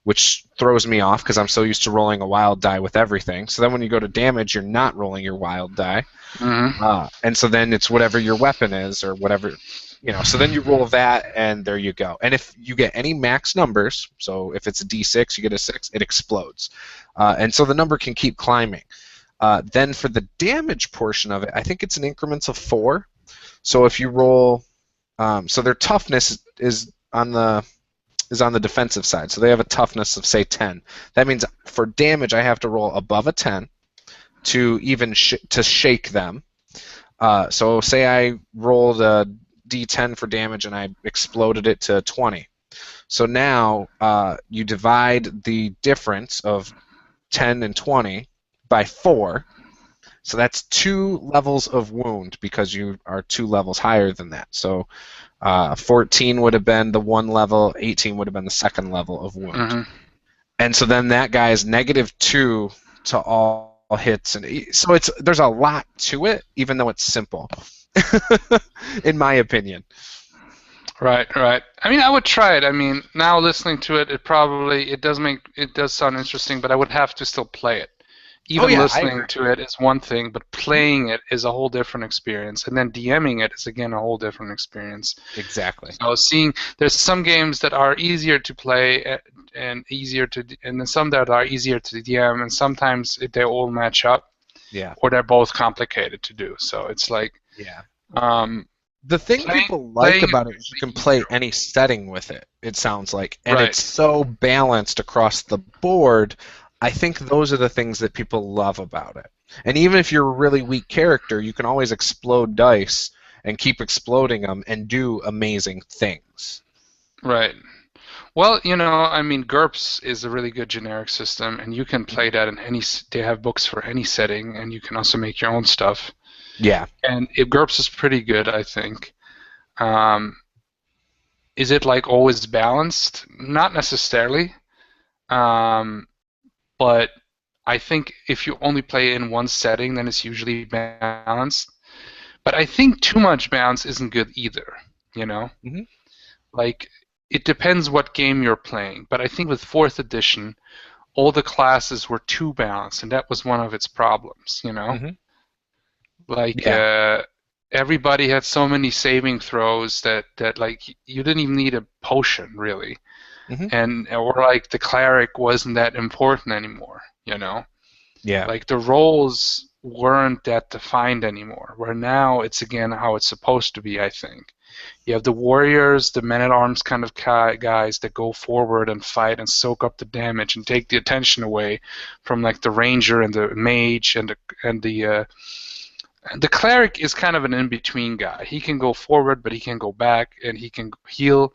which throws me off because I'm so used to rolling a wild die with everything. So then when you go to damage, you're not rolling your wild die.
Hmm.
And so then it's whatever your weapon is or whatever, so then you roll that and there you go. And if you get any max numbers, so if it's a d6, you get a 6, it explodes. And so the number can keep climbing. Then for the damage portion of it, I think it's in increments of 4. So if you roll, so their toughness is on the defensive side. So they have a toughness of say 10. That means for damage I have to roll above a 10 to even to shake them. So say I rolled a d10 for damage and I exploded it to 20. So now you divide the difference of 10 and 20 by 4. So that's 2 levels of wound because you are 2 levels higher than that. So 14 would have been the 1 level, 18 would have been the 2nd level of wound.
Hmm.
And so then that guy is -2 to all hits, and so there's a lot to it, even though it's simple, in my opinion.
Right, right. I mean, I would try it. I mean, now listening to it, it does sound interesting, but I would have to still play it.
Oh
Even
yeah, I
listening
agree.
to it is one thing, but playing it is a whole different experience, and then DMing it is again a whole different experience.
Exactly.
So there's some games that are easier to play and then some that are easier to DM, and sometimes they all match up,
Yeah.
or they're both complicated to do. So it's like
Yeah.
um,
The thing
playing
people like
playing is
about it is you can
usually
play
easier.
any setting with it, it sounds like, and
Right.
it's so balanced across the board. I think those are the things that people love about it. And even if you're a really weak character, you can always explode dice and keep exploding them and do amazing things.
Right. Well, I mean, GURPS is a really good generic system, and you can play
Mhm.
that they have books for any setting, and you can also make your own stuff.
Yeah.
And if GURPS is pretty good, I think. Um, is it like always balanced? Not necessarily. Um, but I think if you only play in one setting, then it's usually balanced. But I think too much balance isn't good either, you know?
Hmm.
Like it depends what game you're playing. But I think with 4th edition, all the classes were too balanced, and that was one of its problems.
Mm-hmm.
Like
Yeah.
everybody had so many saving throws that like you didn't even need a potion really,
Mm-hmm.
or like the cleric wasn't that important anymore.
Yeah.
Like the roles weren't that defined anymore. Where now it's again how it's supposed to be. I think you have the warriors, the men-at-arms kind of guys that go forward and fight and soak up the damage and take the attention away from like the ranger and the mage and the cleric is kind of an in-between guy. He can go forward, but he can go back, and he can heal.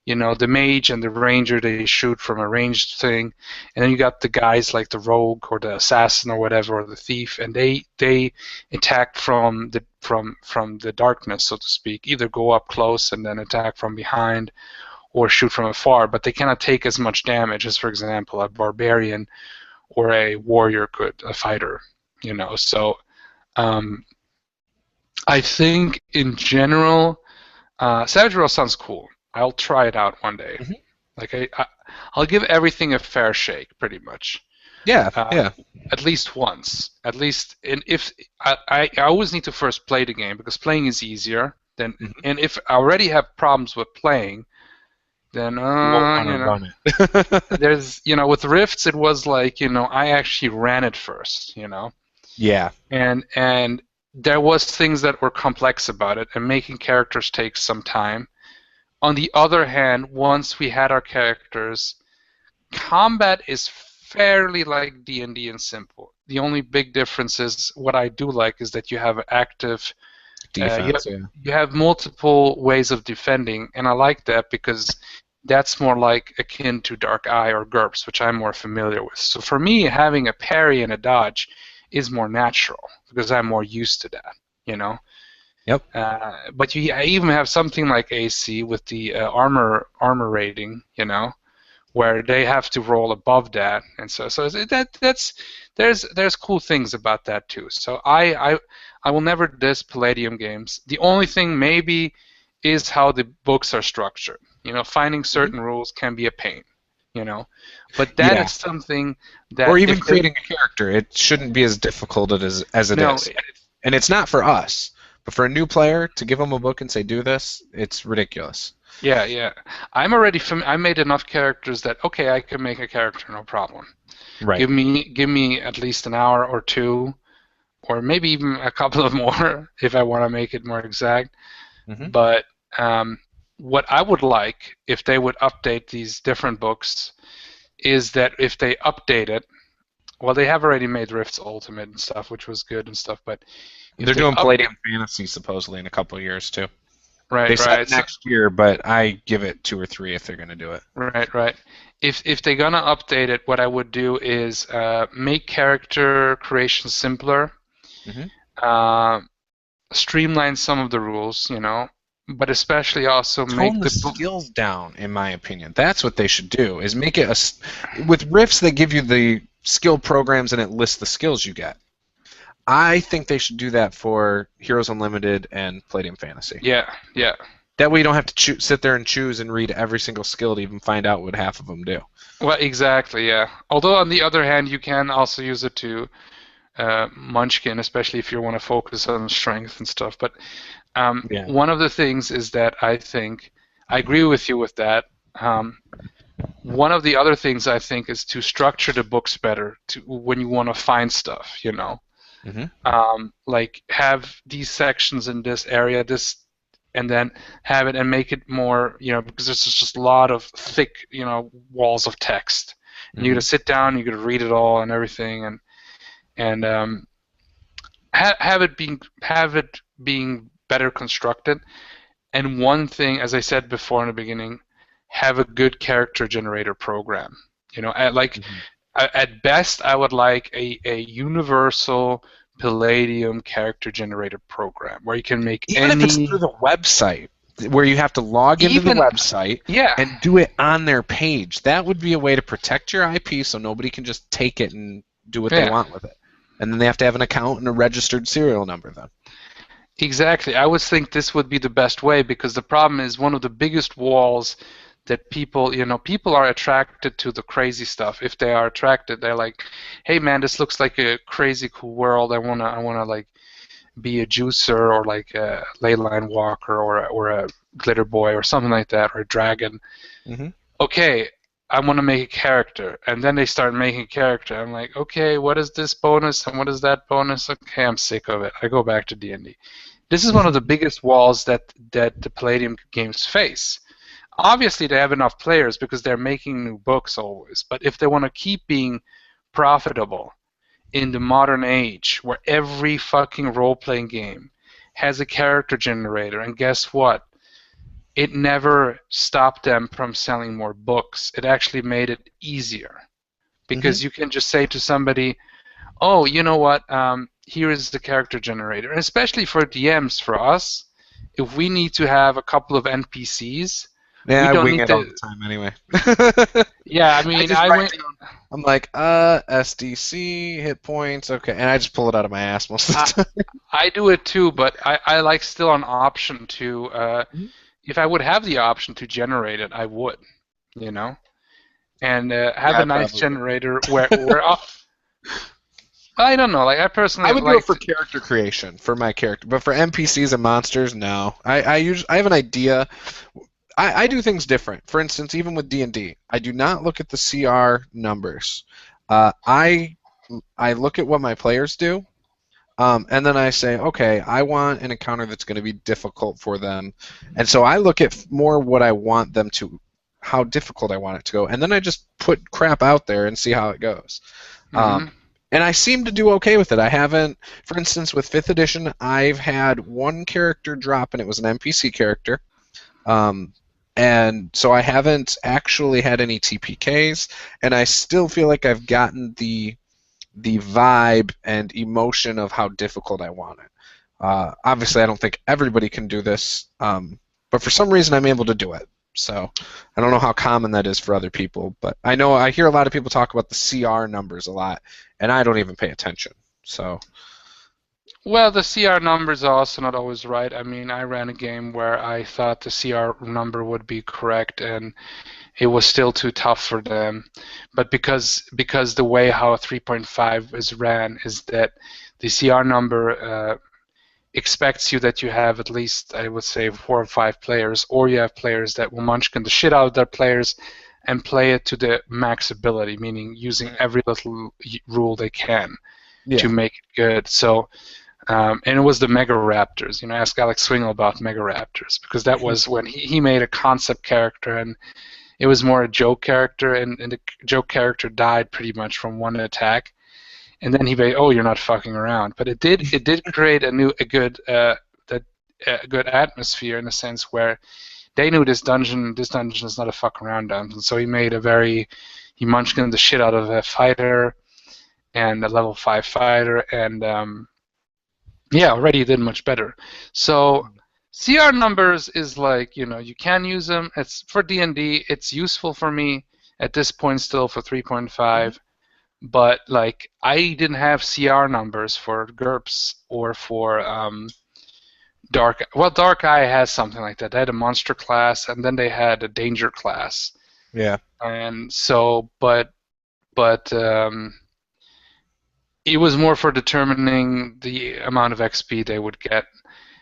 The mage and the ranger, they shoot from a ranged thing, and then you got the guys like the rogue or the assassin or whatever, or the thief, and they attack from the darkness, so to speak. Either go up close and then attack from behind, or shoot from afar. But they cannot take as much damage as, for example, a barbarian or a warrior could, a fighter. So. I think in general, Savage World sounds cool. I'll try it out one day.
Mm-hmm.
Like I'll give everything a fair shake, pretty much.
Yeah. Yeah.
At least once. At least, and if I always need to first play the game because playing is easier. And if I already have problems with playing, then
You won't want to run it.
there's with Rifts it was like I actually ran it first.
Yeah.
And there was things that were complex about it, and making characters takes some time. On the other hand, once we had our characters, combat is fairly like D&D and simple. The only big difference is what I do like is that you have active
Defense.
you have multiple ways of defending, and I like that because that's more like akin to Dark Eye or GURPS, which I'm more familiar with. So for me, having a parry and a dodge is more natural because I'm more used to that,
Yep.
But I even have something like AC with the armor rating, where they have to roll above that, and so there's cool things about that too. So I will never diss Palladium games. The only thing maybe is how the books are structured. Finding certain rules can be a pain. But that is something that...
Or even creating a character. It shouldn't be as difficult as it is. And it's not for us. But for a new player, to give them a book and say, do this, it's ridiculous.
Yeah. I'm already I made enough characters that, okay, I can make a character, no problem.
Right.
Give me at least an hour or two, or maybe even a couple of more if I want to make it more exact.
Mm-hmm.
But what I would like, if they would update these different books, is that if they update it, well, they have already made Rifts Ultimate and stuff, which was good and stuff, but
they're doing Palladium Fantasy supposedly in a couple of years too.
Right,
they said next year, but I give it 2 or 3 if they're going to do it.
Right. If they're gonna update it, what I would do is make character creation simpler, streamline some of the rules, but especially also make
the skills down. In my opinion, that's what they should do. Is make it with Rifts. They give you the skill programs and it lists the skills you get. I think they should do that for Heroes Unlimited and Palladium Fantasy.
Yeah.
That way you don't have to sit there and choose and read every single skill to even find out what half of them do.
Well, exactly, yeah. Although on the other hand, you can also use it to munchkin, especially if you want to focus on strength and stuff. But one of the things is that I think, I agree with you with that. One of the other things I think is to structure the books better when you want to find stuff, like have these sections in this area, and then have it and make it more, because there's just a lot of thick, walls of text. And you got to sit down, you got to read it all and everything, and have it being better constructed. And one thing, as I said before in the beginning, have a good character generator program. At best, I would like a universal Palladium character generator program where you can make
even if it's through the website, where you have to log into the website and do it on their page. That would be a way to protect your IP so nobody can just take it and do what they want with it. And then they have to have an account and a registered serial number then.
Exactly. I would think this would be the best way, because the problem is one of the biggest walls that people are attracted to the crazy stuff. If they are attracted, they're like, hey man, this looks like a crazy cool world. I wanna like be a juicer or like a ley line walker or a glitter boy or something like that, or a dragon.
Hmm.
Okay, I want to make a character, and then they start making a character. I'm like, okay, what is this bonus and what is that bonus? Okay, I'm sick of it. I go back to D&D. This is one of the biggest walls that the Palladium games face. Obviously, they have enough players because they're making new books always. But if they want to keep being profitable in the modern age, where every fucking role-playing game has a character generator, and guess what? It never stopped them from selling more books. It actually made it easier
Hmm.
because you can just say to somebody, "Oh, you know what? Here is the character generator." And especially for DMs, for us, if we need to have a couple of NPCs,
Yeah,
we
I
don't
wing
need
it all
to.
the time anyway.
Yeah, I
I
mean,
just
I
write
went.
down. I'm like, SDC hit points, okay, and I just pull it out of my ass most of
I,
the time.
I do it too, but I like still an option to.
Mhm.
If I would have the option to generate it, I would. You know. And have
Yeah,
a
I
nice
probably would.
generator where I don't know. Like I
I
personally
would do it
like
for
to,
character creation for my character, but for NPCs and monsters, no. I have an idea. I do things different. For instance, even with D&D, I do not look at the CR numbers. Uh, I I look at what my players do, and then I say, okay, I want an encounter that's going to be difficult for them, and so I look at more what I want them to, how difficult I want it to go, and then I just put crap out there and see how it goes.
hmm
And I seem to do okay with it. I haven't, for instance, with fifth edition, I've had one character drop, and it was an NPC character. Um, and so I haven't actually had any TPKs, and I still feel like I've gotten the vibe and emotion of how difficult I want it. Obviously, I don't think everybody can do this, but for some reason, I'm able to do it. So I don't know how common that is for other people, but I know I hear a lot of people talk about the CR numbers a lot, and I don't even pay attention. So
Well, the CR numbers are also not always right. I mean, I ran a game where I thought the CR number would be correct, and it was still too tough for them. But because the way how 3.5 is ran is that the CR number expects you that you have at least, I would say, 4 or 5 players, or you have players that will munchkin the shit out of their players and play it to the max ability, meaning using every little rule they can to
yeah.
make it good. So, and it was the Mega Raptors. Ask Alex Swingle about Mega Raptors because that was when he made a concept character, and it was more a joke character, and the joke character died pretty much from one attack, and then he made, oh, you're not fucking around. But it did create a good atmosphere in a sense where they knew this dungeon is not a fuck around dungeon. So he munchkined the shit out of a fighter and a level 5 fighter, and yeah, already did much better. So CR numbers is like, you can use them. It's for D&D. It's useful for me at this point still for
Mhm.
3.5. But like I didn't have CR numbers for GURPS or for Dark. Well, Dark Eye has something like that. They had a monster class, and then they had a danger class,
Yeah.
and so but it was more for determining the amount of XP they would get.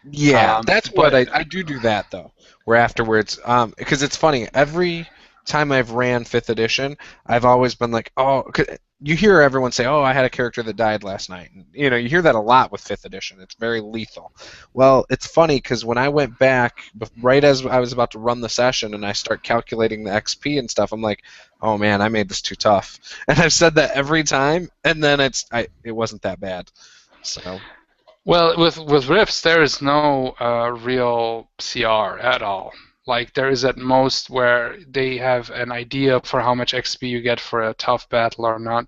Yeah, that's what
But
I do that though. Where afterwards, because it's funny. Every time I've ran fifth edition, I've always been like, oh, 'cause you hear everyone say, oh, I had a character that died last night. And, you hear that a lot with fifth edition. It's very lethal. Well, it's funny because when I went back, right as I was about to run the session, and I start calculating the XP and stuff, I'm like, oh man, I made this too tough. And I've said that every time, and then it wasn't that bad. So.
well, with Rifts, there is no real CR at all. Like there is at most where they have an idea for how much XP you get for a tough battle or not.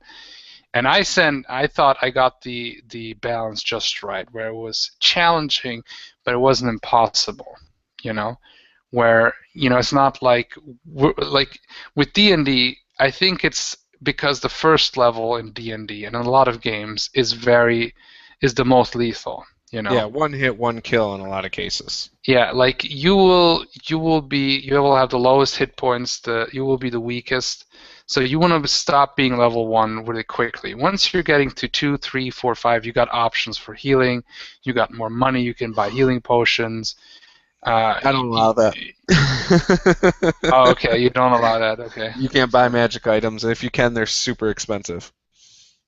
And I thought I got the balance just right, where it was challenging, but it wasn't impossible. You know, where it's not like with D&D. I think it's because the first level in D&D and in a lot of games is the most lethal. you know.
Yeah, one hit, one kill in a lot of cases.
Yeah, like you will have the lowest hit points, you will be the weakest. So you want to stop being level 1 really quickly. Once you're getting to 2, 3, 4, 5, you got options for healing. You got more money. You can buy healing potions.
I don't allow that.
Oh, okay. You don't allow that. Okay.
You can't buy magic items, and if you can, they're super expensive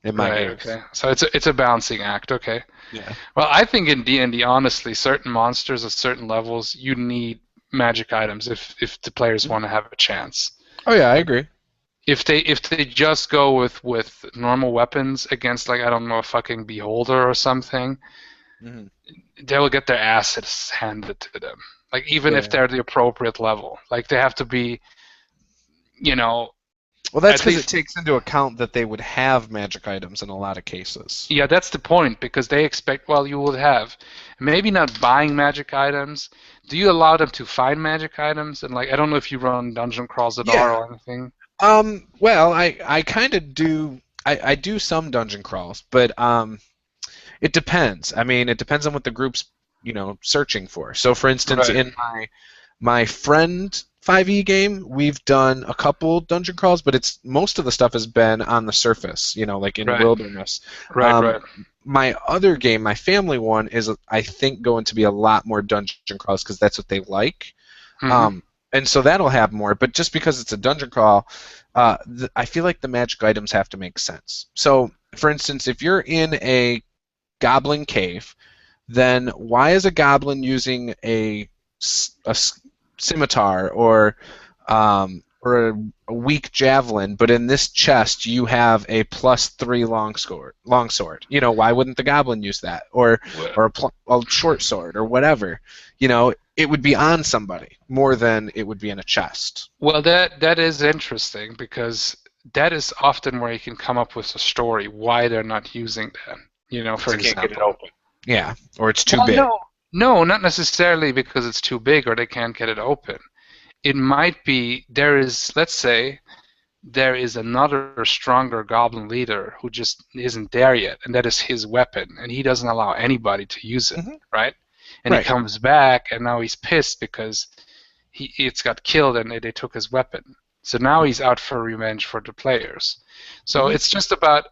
in my
Right.
games.
Okay. So it's a balancing act. Okay.
Yeah.
Well, I think in D&D, honestly, certain monsters at certain levels, you need magic items if the players want to have a chance.
Oh yeah, I agree.
If they just go with normal weapons against, like, I don't know, a fucking beholder or something,
Hmm.
they will get their asses handed to them. Like, even if
Yeah.
they're the appropriate level, like, they have to be, you know,
Well, that's
at
because it
least.
takes into account that they would have magic items in a lot of cases.
Yeah, that's the point, because they expect, well, you will have maybe not buying magic items. Do you allow them to find magic items? And, like, I don't know if you run dungeon crawls at all
Yeah.
or anything.
Well, I kind of do. I do some dungeon crawls, but it depends. I mean, it depends on what the group's searching for. So, for instance,
Right,
in my friend 5e game, we've done a couple dungeon crawls, but it's most of the stuff has been on the surface, like in
right,
wilderness.
right,
Um,
right.
my other game, my family one, is I think going to be a lot more dungeon crawls because that's what they like.
Hmm.
And so that'll have more, but just because it's a dungeon crawl, I feel like the magic items have to make sense. So, for instance, if you're in a goblin cave, then why is a goblin using a scimitar or a weak javelin, but in this chest you have a +3 longsword? Longsword. Why wouldn't the goblin use that, or a short sword, or whatever? It would be on somebody more than it would be in a chest.
Well, that is interesting, because that is often where you can come up with a story why they're not using that. For
Because they can't get it
example.
open. Yeah, or it's too
Well,
big.
no, not necessarily because it's too big or they can't get it open. It might be let's say, there is another stronger goblin leader who just isn't there yet, and that is his weapon, and he doesn't allow anybody to use it,
Hmm.
right? And he
Right.
comes back, and now he's pissed because it's got killed and they took his weapon. So now he's out for revenge for the players. So
Hmm.
it's just about.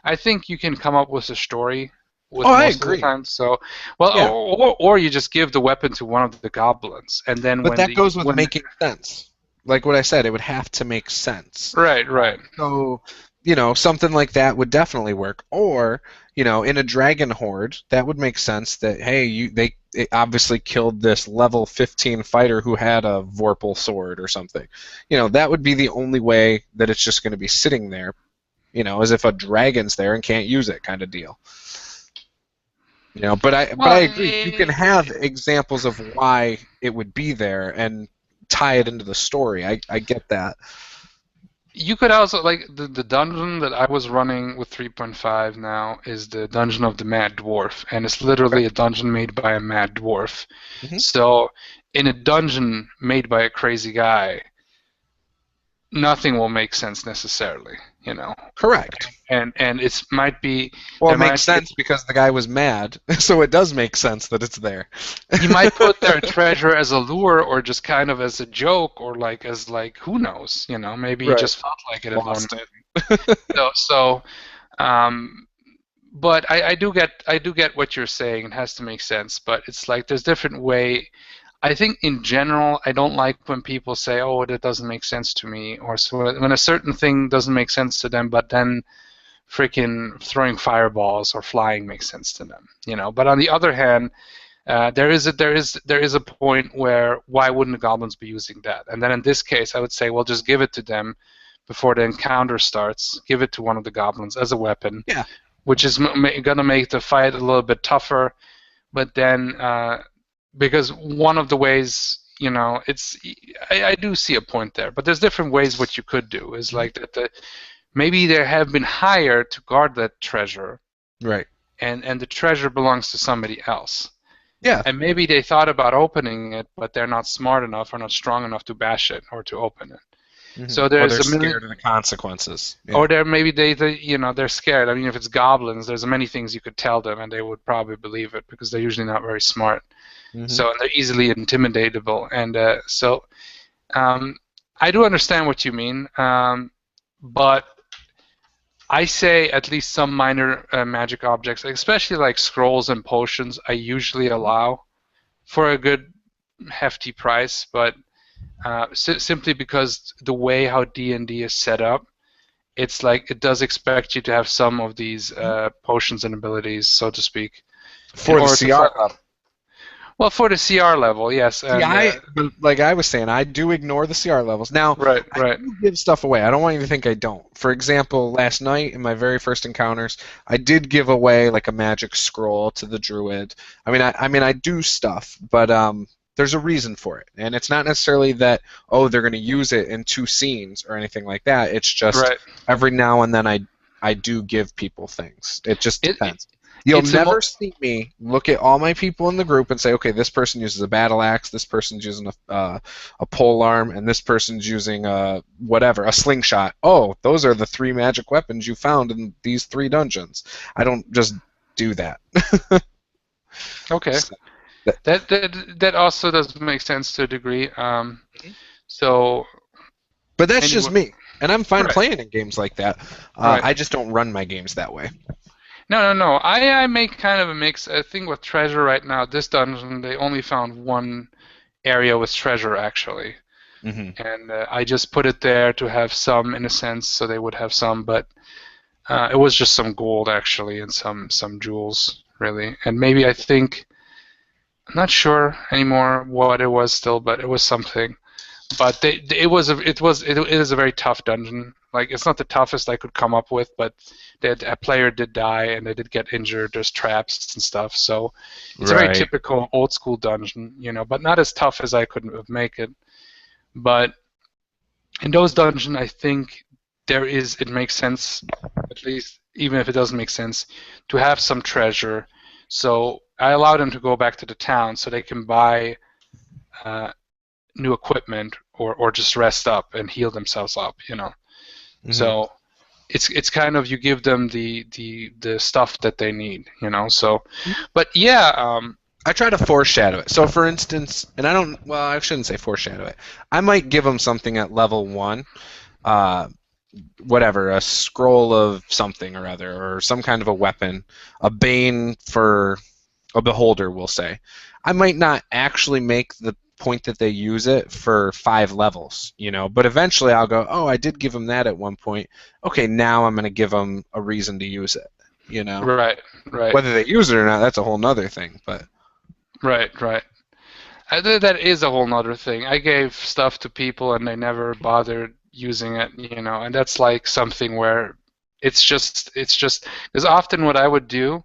I think you can come up with a story
Oh,
with
I
most of the
agree.
time. So, well,
Yeah,
or you just give the weapon to one of the goblins, and then
but
when
that
the
goes with
when
making sense. Like what I said, it would have to make sense.
right, right.
So, something like that would definitely work. Or, in a dragon horde, that would make sense that, hey, they obviously killed this level 15 fighter who had a Vorpal sword or something. That would be the only way that it's just going to be sitting there, as if a dragon's there and can't use it kind of deal. But I
Well,
agree. You can have examples of why it would be there and tie it into the story. I get that.
you could also, like, the dungeon that I was running with 3.5 now is the dungeon of the Mad Dwarf, and it's literally a dungeon made by a Mad Dwarf.
Hmm.
So, in a dungeon made by a crazy guy, nothing will make sense necessarily, you know.
Correct.
And it might be
Well, it
there
makes
might be
sense because the guy was mad, so it does make sense that it's there.
he might put their treasure as a lure or just kind of as a joke or like as like who knows, maybe he
Right.
just felt like it at one.
Lost it.
So um, but I do get what you're saying. It has to make sense, but it's like there's different way. I think in general, I don't like when people say, "Oh, that doesn't make sense to me," or so when a certain thing doesn't make sense to them, but then freaking throwing fireballs or flying makes sense to them. But on the other hand, there is a point where why wouldn't the goblins be using that? And then in this case, I would say, well, just give it to them before the encounter starts. Give it to one of the goblins as a weapon,
Yeah.
which is gonna make the fight a little bit tougher. But then, because one of the ways, I do see a point there. But there's different ways what you could do is
Mhm.
like that. Maybe they have been hired to guard that treasure,
Right.
and the treasure belongs to somebody else.
Yeah.
And maybe they thought about opening it, but they're not smart enough or not strong enough to bash it or to open it.
Mm-hmm.
So
Or
there's
they're
a million,
scared of the consequences. Yeah.
or they're maybe they're scared. I mean, if it's goblins, there's many things you could tell them, and they would probably believe it because they're usually not very smart.
Mm-hmm.
So and they're easily intimidatable, and um, I do understand what you mean, but I say at least some minor magic objects, especially like scrolls and potions, I usually allow for a good hefty price, but simply because the way how D&D is set up, it's like it does expect you to have some of these potions and abilities, so to speak, in
For the
order to
CR level.
well, for the CR level, yes,
See,
and
but like I was saying, I do ignore the CR levels. Now,
right,
I
right,
do give stuff away. I don't want you to think I don't. For example, last night in my very first encounters, I did give away like a magic scroll to the druid. I do stuff, but there's a reason for it, and it's not necessarily that they're going to use it in 2 scenes or anything like that. It's just
right.
every now and then I do give people things. It just
It
depends. You'll
it's a
never see me look at all my people in the group and say, okay, this person uses a battle axe, this person's using a pole arm, and this person's using a whatever, a slingshot. Oh, those are the 3 magic weapons you found in these 3 dungeons. I don't just do that.
okay.
So, that-
That also does make sense to a degree. So
but that's just
anyway,
me, and I'm fine
right,
playing in games like that.
right.
I just don't run my games that way.
No. I make kind of a mix. I think with treasure right now, this dungeon they only found one area with treasure actually,
Hmm.
and I just put it there to have some in a sense, so they would have some, but it was just some gold actually and some jewels really, and maybe I think I'm not sure anymore what it was still, but it was something. But it is a very tough dungeon. Like it's not the toughest I could come up with, but a player did die and they did get injured. There's traps and stuff, so it's a very
Right.
typical old school dungeon, but not as tough as I could have make it. But in those dungeons, I think it makes sense, at least even if it doesn't make sense, to have some treasure. So I allow them to go back to the town so they can buy uh, new equipment or just rest up and heal themselves up.
Hmm.
So it's kind of you give them the stuff that they need. So, but yeah,
I try to foreshadow it. So, for instance, and I shouldn't say foreshadow it. I might give them something at level 1, uh, whatever, a scroll of something or other, or some kind of a weapon, a bane for a beholder, we'll say. I might not actually make the point that they use it for 5 levels, but eventually I'll go, oh, I did give them that at one point. Okay, now I'm going to give them a reason to use it.
right, right,
Whether they use it or not, that's a whole nother thing, but.
right. That is a whole nother thing. I gave stuff to people and they never bothered using it, and that's like something where it's just because often what I would do,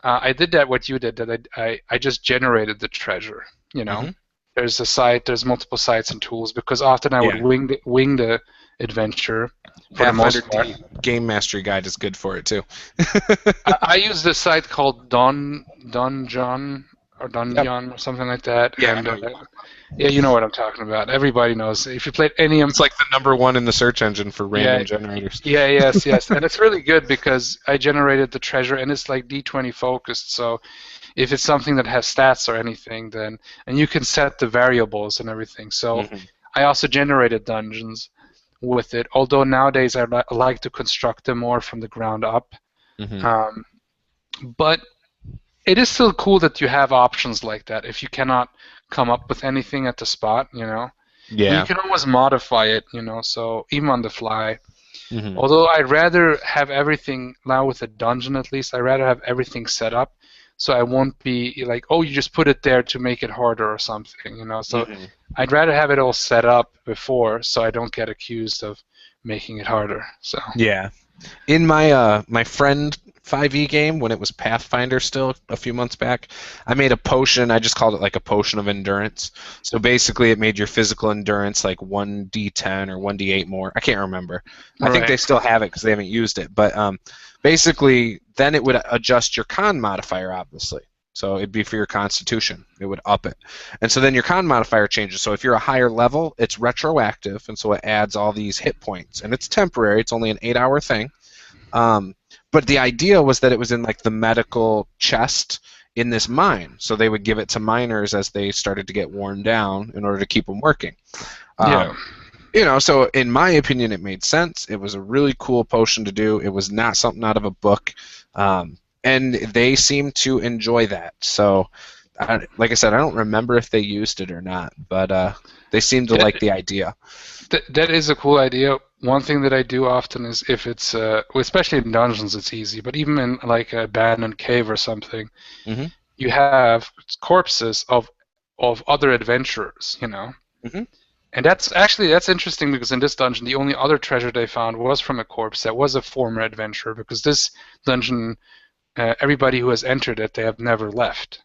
I did that what you did, that I just generated the treasure.
Hmm.
There's multiple sites and tools because often I would
Yeah.
wing the adventure for the
Pathfinder
most part.
D Game Mastery Guide is good for it too.
I use this site called Donjon or
Yep.
Dungeon or something like that,
Yeah, I
and
know what you're talking
yeah, you know what I'm talking about. Everybody knows. If you played any of
It's like the number 1 in the search engine for
yeah,
random generators.
yeah, yes, and it's really good because I generated the treasure and it's like D20 focused. So if it's something that has stats or anything, then and you can set the variables and everything. So
Hmm.
I also generated dungeons with it. Although nowadays I like to construct them more from the ground up.
Hmm.
Um, but it is still cool that you have options like that. If you cannot come up with anything at the spot, and you
Yeah.
can always modify it, so even on the fly.
Hmm.
Although I'd rather have everything now with a dungeon at least, I'd rather have everything set up so I won't be like, oh, you just put it there to make it harder or something. So
Hmm.
I'd rather have it all set up before so I don't get accused of making it harder. So
Yeah. In my friend 5e game, when it was Pathfinder still a few months back, I made a potion. I just called it like a potion of endurance. So basically, it made your physical endurance like 1d10 or 1d8 more. I can't remember. I think they
right,
still have it because they haven't used it. But basically, then it would adjust your con modifier, obviously. So it'd be for your constitution. It would up it. And so then your con modifier changes. So if you're a higher level, it's retroactive, and so it adds all these hit points. And it's temporary. It's only an 8-hour thing. But the idea was that it was in like the medical chest in this mine. So they would give it to miners as they started to get worn down in order to keep them working.
Yeah.
So in my opinion, it made sense. It was a really cool potion to do. It was not something out of a book. And they seemed to enjoy that. So, like I said, I don't remember if they used it or not, but they seemed to like the idea.
That is a cool idea. One thing that I do often is if it's, especially in dungeons, it's easy, but even in like an abandoned cave or something, you have corpses of other adventurers, And that's interesting because in this dungeon, the only other treasure they found was from a corpse that was a former adventurer, because this dungeon, everybody who has entered it, they have never left.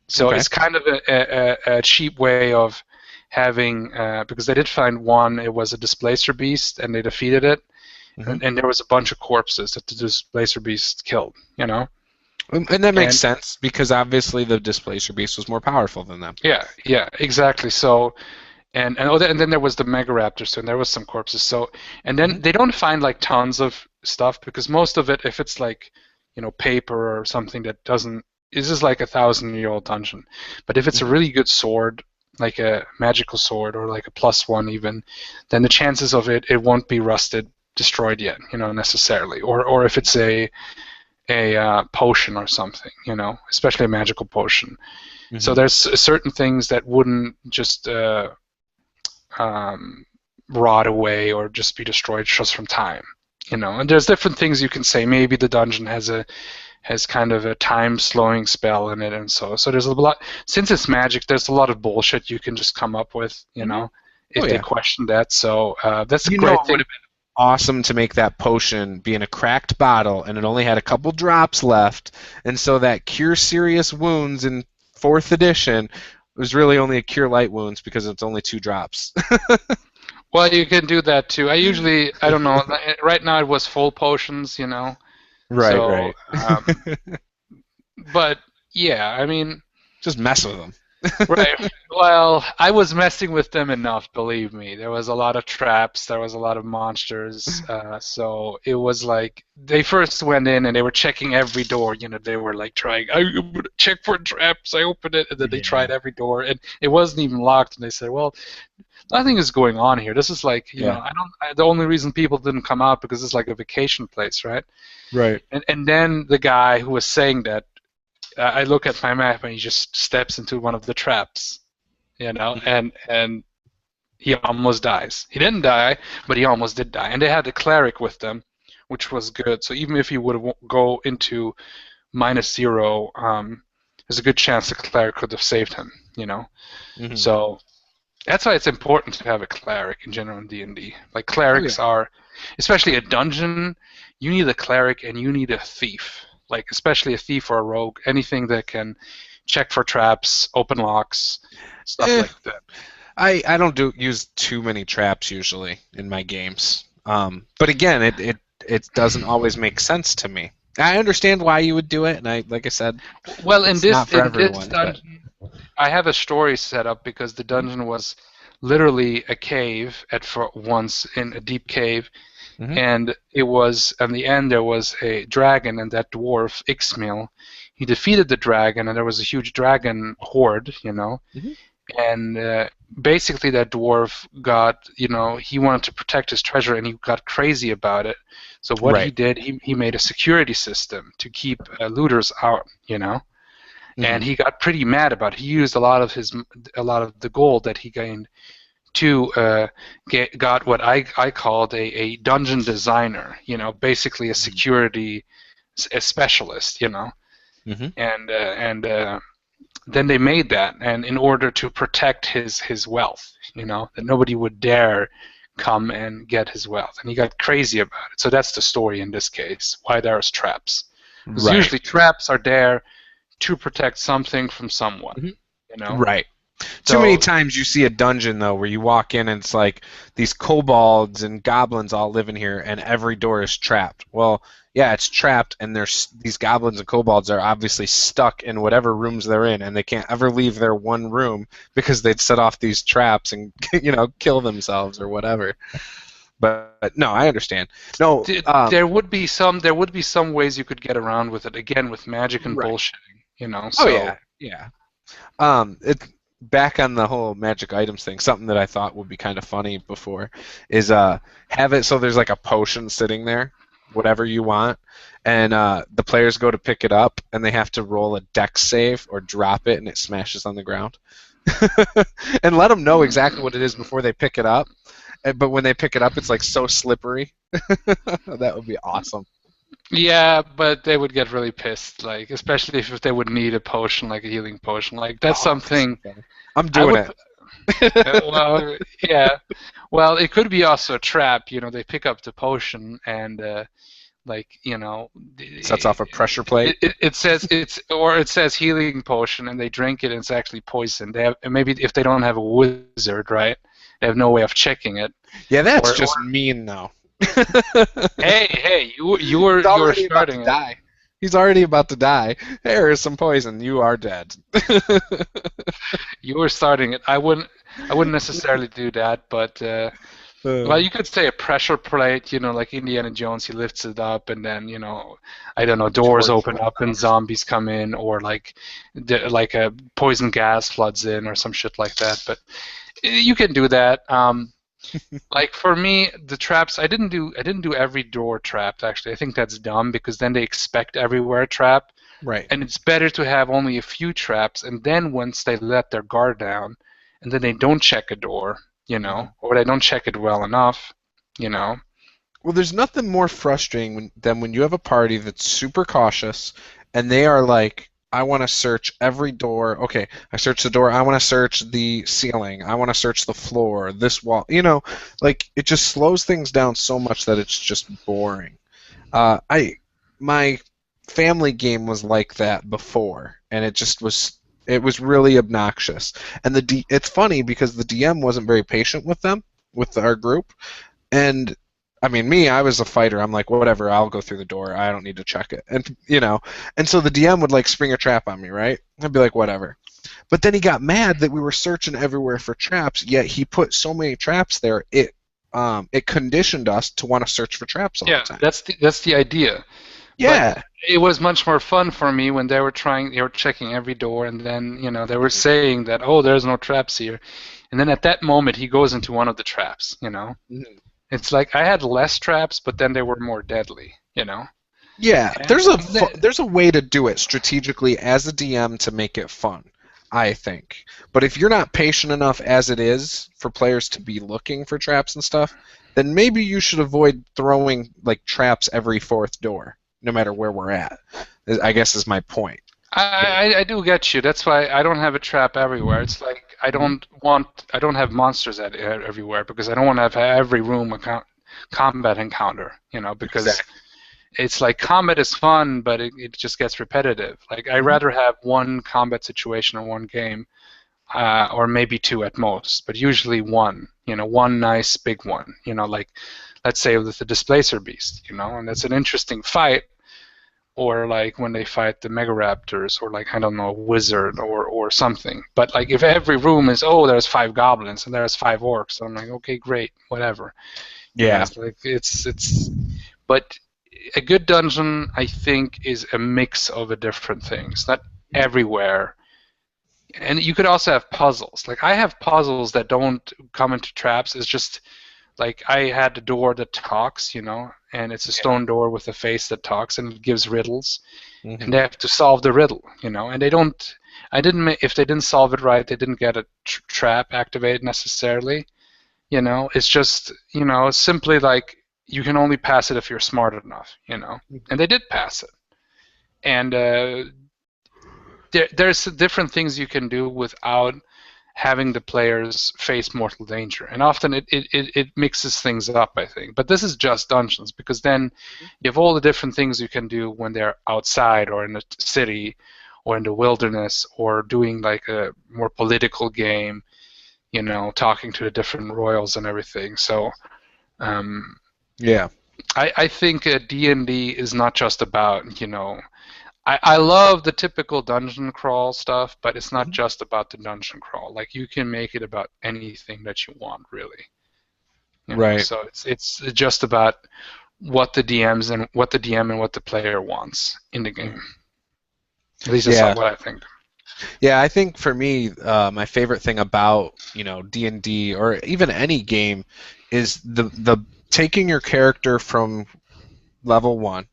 So it's kind of a cheap way of having, because they did find one, it was a displacer beast, and they defeated it, and there was a bunch of corpses that the displacer beast killed, And
that makes sense, because obviously the displacer beast was more powerful than them.
Yeah, exactly. So, and then there was the Megaraptor, so there was some corpses. So, and then they don't find like tons of stuff, because most of it, if it's like, paper or something that doesn't, it's just like 1,000-year-old dungeon. But if it's a really good sword, like a magical sword or like a +1 even, then the chances of it won't be rusted, destroyed yet, necessarily. Or if it's a potion or something, especially a magical potion. So there's certain things that wouldn't just rot away or just be destroyed just from time, And there's different things you can say. Maybe the dungeon has kind of a time slowing spell in it, and so there's a lot. Since it's magic, there's a lot of bullshit you can just come up with, if they question that. So that's a great thing.
Awesome to make that potion be in a cracked bottle, and it only had a couple drops left, and so that cure serious wounds in 4th edition was really only a cure light wounds because it's only 2 drops.
Well, you can do that too. I don't know. Right now it was full potions,
Right.
But yeah, I mean,
just mess with them.
Right. Well, I was messing with them enough, believe me. There was a lot of traps. There was a lot of monsters. So it was like they first went in and they were checking every door. They were like trying, I check for traps. I opened it, and then they tried every door, and it wasn't even locked. And they said, well, nothing is going on here. This is like, the only reason people didn't come out because it's like a vacation place, right?
Right.
And then the guy who was saying that, I look at my map and he just steps into one of the traps, and he almost dies. He didn't die, but he almost did die. And they had a cleric with them, which was good. So even if he would go into -0, there's a good chance the cleric could have saved him, So that's why it's important to have a cleric in general in D&D. Like clerics are, especially a dungeon, you need a cleric and you need a thief. Like especially a thief or a rogue, anything that can check for traps, open locks, stuff like that.
I don't use too many traps usually in my games, but again, it doesn't always make sense to me. I understand why you would do it, and like I said,
well, in this
everyone,
dungeon, I have a story set up because the dungeon was literally a cave for once, in a deep cave. And it was, in the end, there was a dragon, and that dwarf, Ixmil, he defeated the dragon, and there was a huge dragon horde, And basically that dwarf got, he wanted to protect his treasure, and he got crazy about it. So what he did, he made a security system to keep looters out, And he got pretty mad about it. He used a lot of the gold that he gained to got what I called a dungeon designer, basically a security specialist, And then they made that, and in order to protect his wealth, that nobody would dare come and get his wealth, and he got crazy about it. So that's the story in this case, why there's traps. Because usually traps are there to protect something from someone,
Right. Too many
So
times you see a dungeon though where you walk in and it's like these kobolds and goblins all live in here and every door is trapped. Well, yeah, it's trapped and there's these goblins and kobolds are obviously stuck in whatever rooms they're in and they can't ever leave their one room because they'd set off these traps and kill themselves or whatever. But no, I understand. No,
there would be some ways you could get around with it, again, with magic and
right.
bullshitting,
Oh
so
yeah, yeah. It back on the whole magic items thing. Something that I thought would be kind of funny before is have it so there's like a potion sitting there, whatever you want, and the players go to pick it up and they have to roll a dex save or drop it and it smashes on the ground, and let them know exactly what it is before they pick it up. But when they pick it up, it's like so slippery. That would be awesome.
yeah, but they would get really pissed, like, especially if they would need a potion, like a healing potion. Like, that's
Oh, that's so
something
funny. I'm
I
doing
would.
it.
Well, yeah. Well, it could be also a trap. They pick up the potion and like
Sets off a pressure plate.
it says healing potion and they drink it and it's actually poison. They have, maybe if they don't have a wizard, right? They have no way of checking it.
Yeah, that's
Or
just mean though.
hey, you
He's
were
already about to
starting it.
die. He's already about to die. Here is some poison. You are dead.
You were starting it. I wouldn't necessarily do that, but well, you could say a pressure plate, like Indiana Jones, he lifts it up and then, I don't know, doors
Torch.
open up and zombies come in, or like a poison gas floods in or some shit like that. But you can do that. Like for me, the traps, I didn't do every door trapped, actually. I think that's dumb because then they expect everywhere a trap.
Right.
And it's better to have only a few traps, and then once they let their guard down, and then they don't check a door,
Mhm.
or they don't check it well enough, you know.
Well, there's nothing more frustrating than when you have a party that's super cautious and they are like, I want to search every door. Okay, I search the door. I want to search the ceiling. I want to search the floor, this wall. Like it just slows things down so much that it's just boring. My family game was like that before, and it was really obnoxious. And it's funny because the DM wasn't very patient with them, with our group, and I mean, I was a fighter. I'm like, whatever, I'll go through the door. I don't need to check it. And so the DM would like spring a trap on me, right? I'd be like, whatever. But then he got mad that we were searching everywhere for traps, yet he put so many traps there, it conditioned us to want to search for traps all the
Yeah,
time.
that's the idea. But
Yeah.
it was much more fun for me when they were checking every door, and then they were saying that, oh, there's no traps here, and then at that moment he goes into one of the traps.
Mhm.
It's like I had less traps, but then they were more deadly.
Yeah,
And
there's a way to do it strategically as a DM to make it fun, I think. But if you're not patient enough as it is for players to be looking for traps and stuff, then maybe you should avoid throwing like traps every fourth door, no matter where we're at. I guess is my point.
I do get you. That's why I don't have a trap everywhere. It's like I
Mhm.
don't have monsters everywhere because I don't want to have every room a combat encounter. Because
Exactly.
it's like combat is fun, but it just gets repetitive. Like I'd
Mhm.
rather have one combat situation in one game, or maybe two at most, but usually one. One nice big one. Like let's say with the Displacer Beast. And that's an interesting fight. Or like when they fight the Mega Raptors, or like I don't know, a wizard or something. But like if every room is, oh, there's 5 goblins and there's 5 orcs, I'm like, okay, great, whatever.
Yeah.
It's like it's. But a good dungeon, I think, is a mix of the different things, not everywhere. And you could also have puzzles. Like I have puzzles that don't come into traps. It's just like I had a door that talks, and it's a
Yeah.
stone door with a face that talks and it gives riddles, and
Mhm.
they have to solve the riddle, and they don't. I didn't. If they didn't solve it right, they didn't get a trap activated necessarily. It's just simply like you can only pass it if you're smart enough. And they did pass it, and there's different things you can do without having the players face mortal danger. And often it mixes things up, I think. But this is just dungeons, because then you have all the different things you can do when they're outside or in a city or in the wilderness, or doing like a more political game, talking to the different royals and everything. So
Yeah.
I think D&D is not just about, I love the typical dungeon crawl stuff, but it's not just about the dungeon crawl. Like, you can make it about anything that you want, really.
Right.
So it's just about what the DM and what the player wants in the game. At least that's
Yeah.
what I think.
Yeah, I think for me, my favorite thing about D&D or even any game is the taking your character from level 1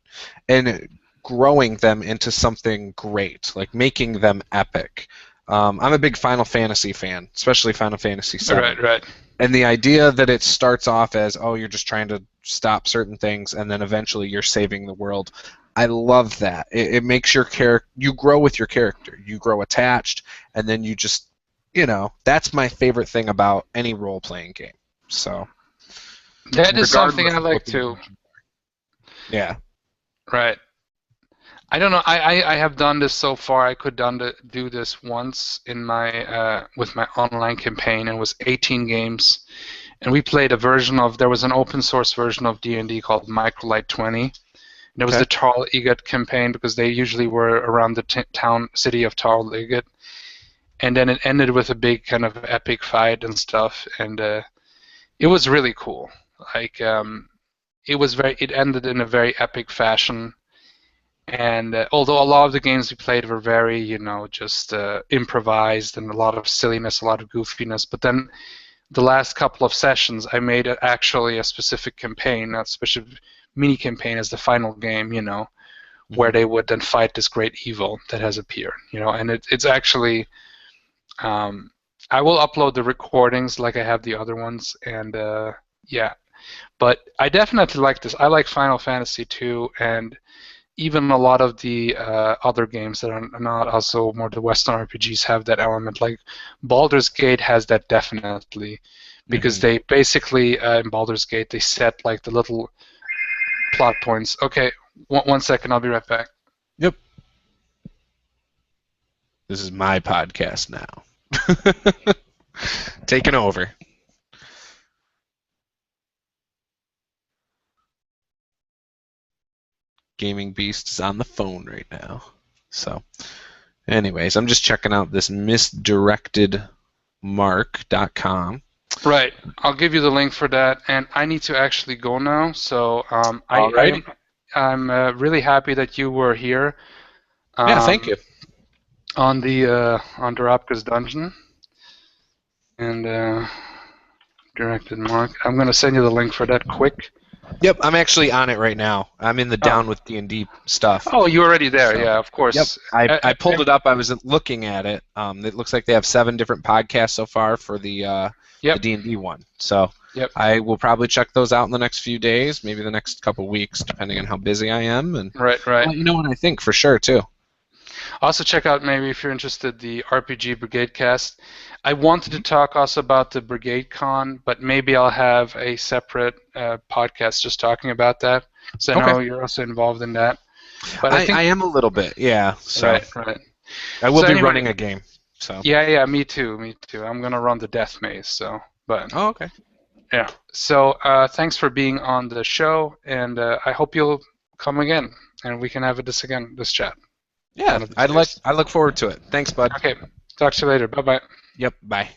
and growing them into something great, like making them epic. I'm a big Final Fantasy fan, especially Final Fantasy VII.
Right.
And the idea that it starts off as, oh, you're just trying to stop certain things, and then eventually you're saving the world. I love that. It makes your character, you grow with your character. You grow attached, and then you just, that's my favorite thing about any role-playing game. So
that is something
regardless
I
of
like
what the
too.
intentions are. Yeah.
Right. I don't know. I have done this so far. I could do this once in my with my online campaign, and it was 18 games, and we played a version of. There was an open source version of D&D called Microlight 20. And it was
Okay.
the Tarl Egot campaign, because they usually were around the city of Tarl Egot, and then it ended with a big kind of epic fight and stuff, and it was really cool. Like it ended in a very epic fashion. And although a lot of the games we played were very, just improvised and a lot of silliness, a lot of goofiness, but then the last couple of sessions, I made actually a specific campaign, a specific mini campaign as the final game, where they would then fight this great evil that has appeared, and it's actually, I will upload the recordings like I have the other ones, and yeah, but I definitely like this. I like Final Fantasy 2, and even a lot of the other games that are not also more the Western RPGs have that element. Like Baldur's Gate has that definitely, because they basically in Baldur's Gate they set like the little plot points. Okay, one second, I'll be right back.
Yep. This is my podcast now. Taking over. Gaming Beast is on the phone right now. So, anyways, I'm just checking out this misdirectedmark.com.
Right, I'll give you the link for that, and I need to actually go now. So I'm really happy that you were here.
Yeah, thank you.
On the Rapka's dungeon, and directed Mark. I'm gonna send you the link for that quick.
Yep, I'm actually on it right now. I'm in the Down with D&D stuff.
Oh, you're already there. So, yeah, of course.
Yep, I pulled it up. I was looking at it. It looks like they have 7 different podcasts so far for the D&D one. So I will probably check those out in the next few days, maybe the next couple weeks, depending on how busy I am. And
right.
I'll let you know what I think for sure too.
Also, check out, maybe if you're interested, the RPG Brigade Cast. I wanted to talk also about the Brigade Con, but maybe I'll have a separate podcast just talking about that, because I know you're also involved in that. But I
am a little bit, yeah. So
right.
I will be running a game. So
yeah, me too. I'm gonna run the Death Maze. So, but
oh, okay.
Yeah. So thanks for being on the show, and I hope you'll come again, and we can have this chat.
Yeah, I look forward to it. Thanks, bud.
Okay. Talk to you later. Bye-bye.
Yep, bye.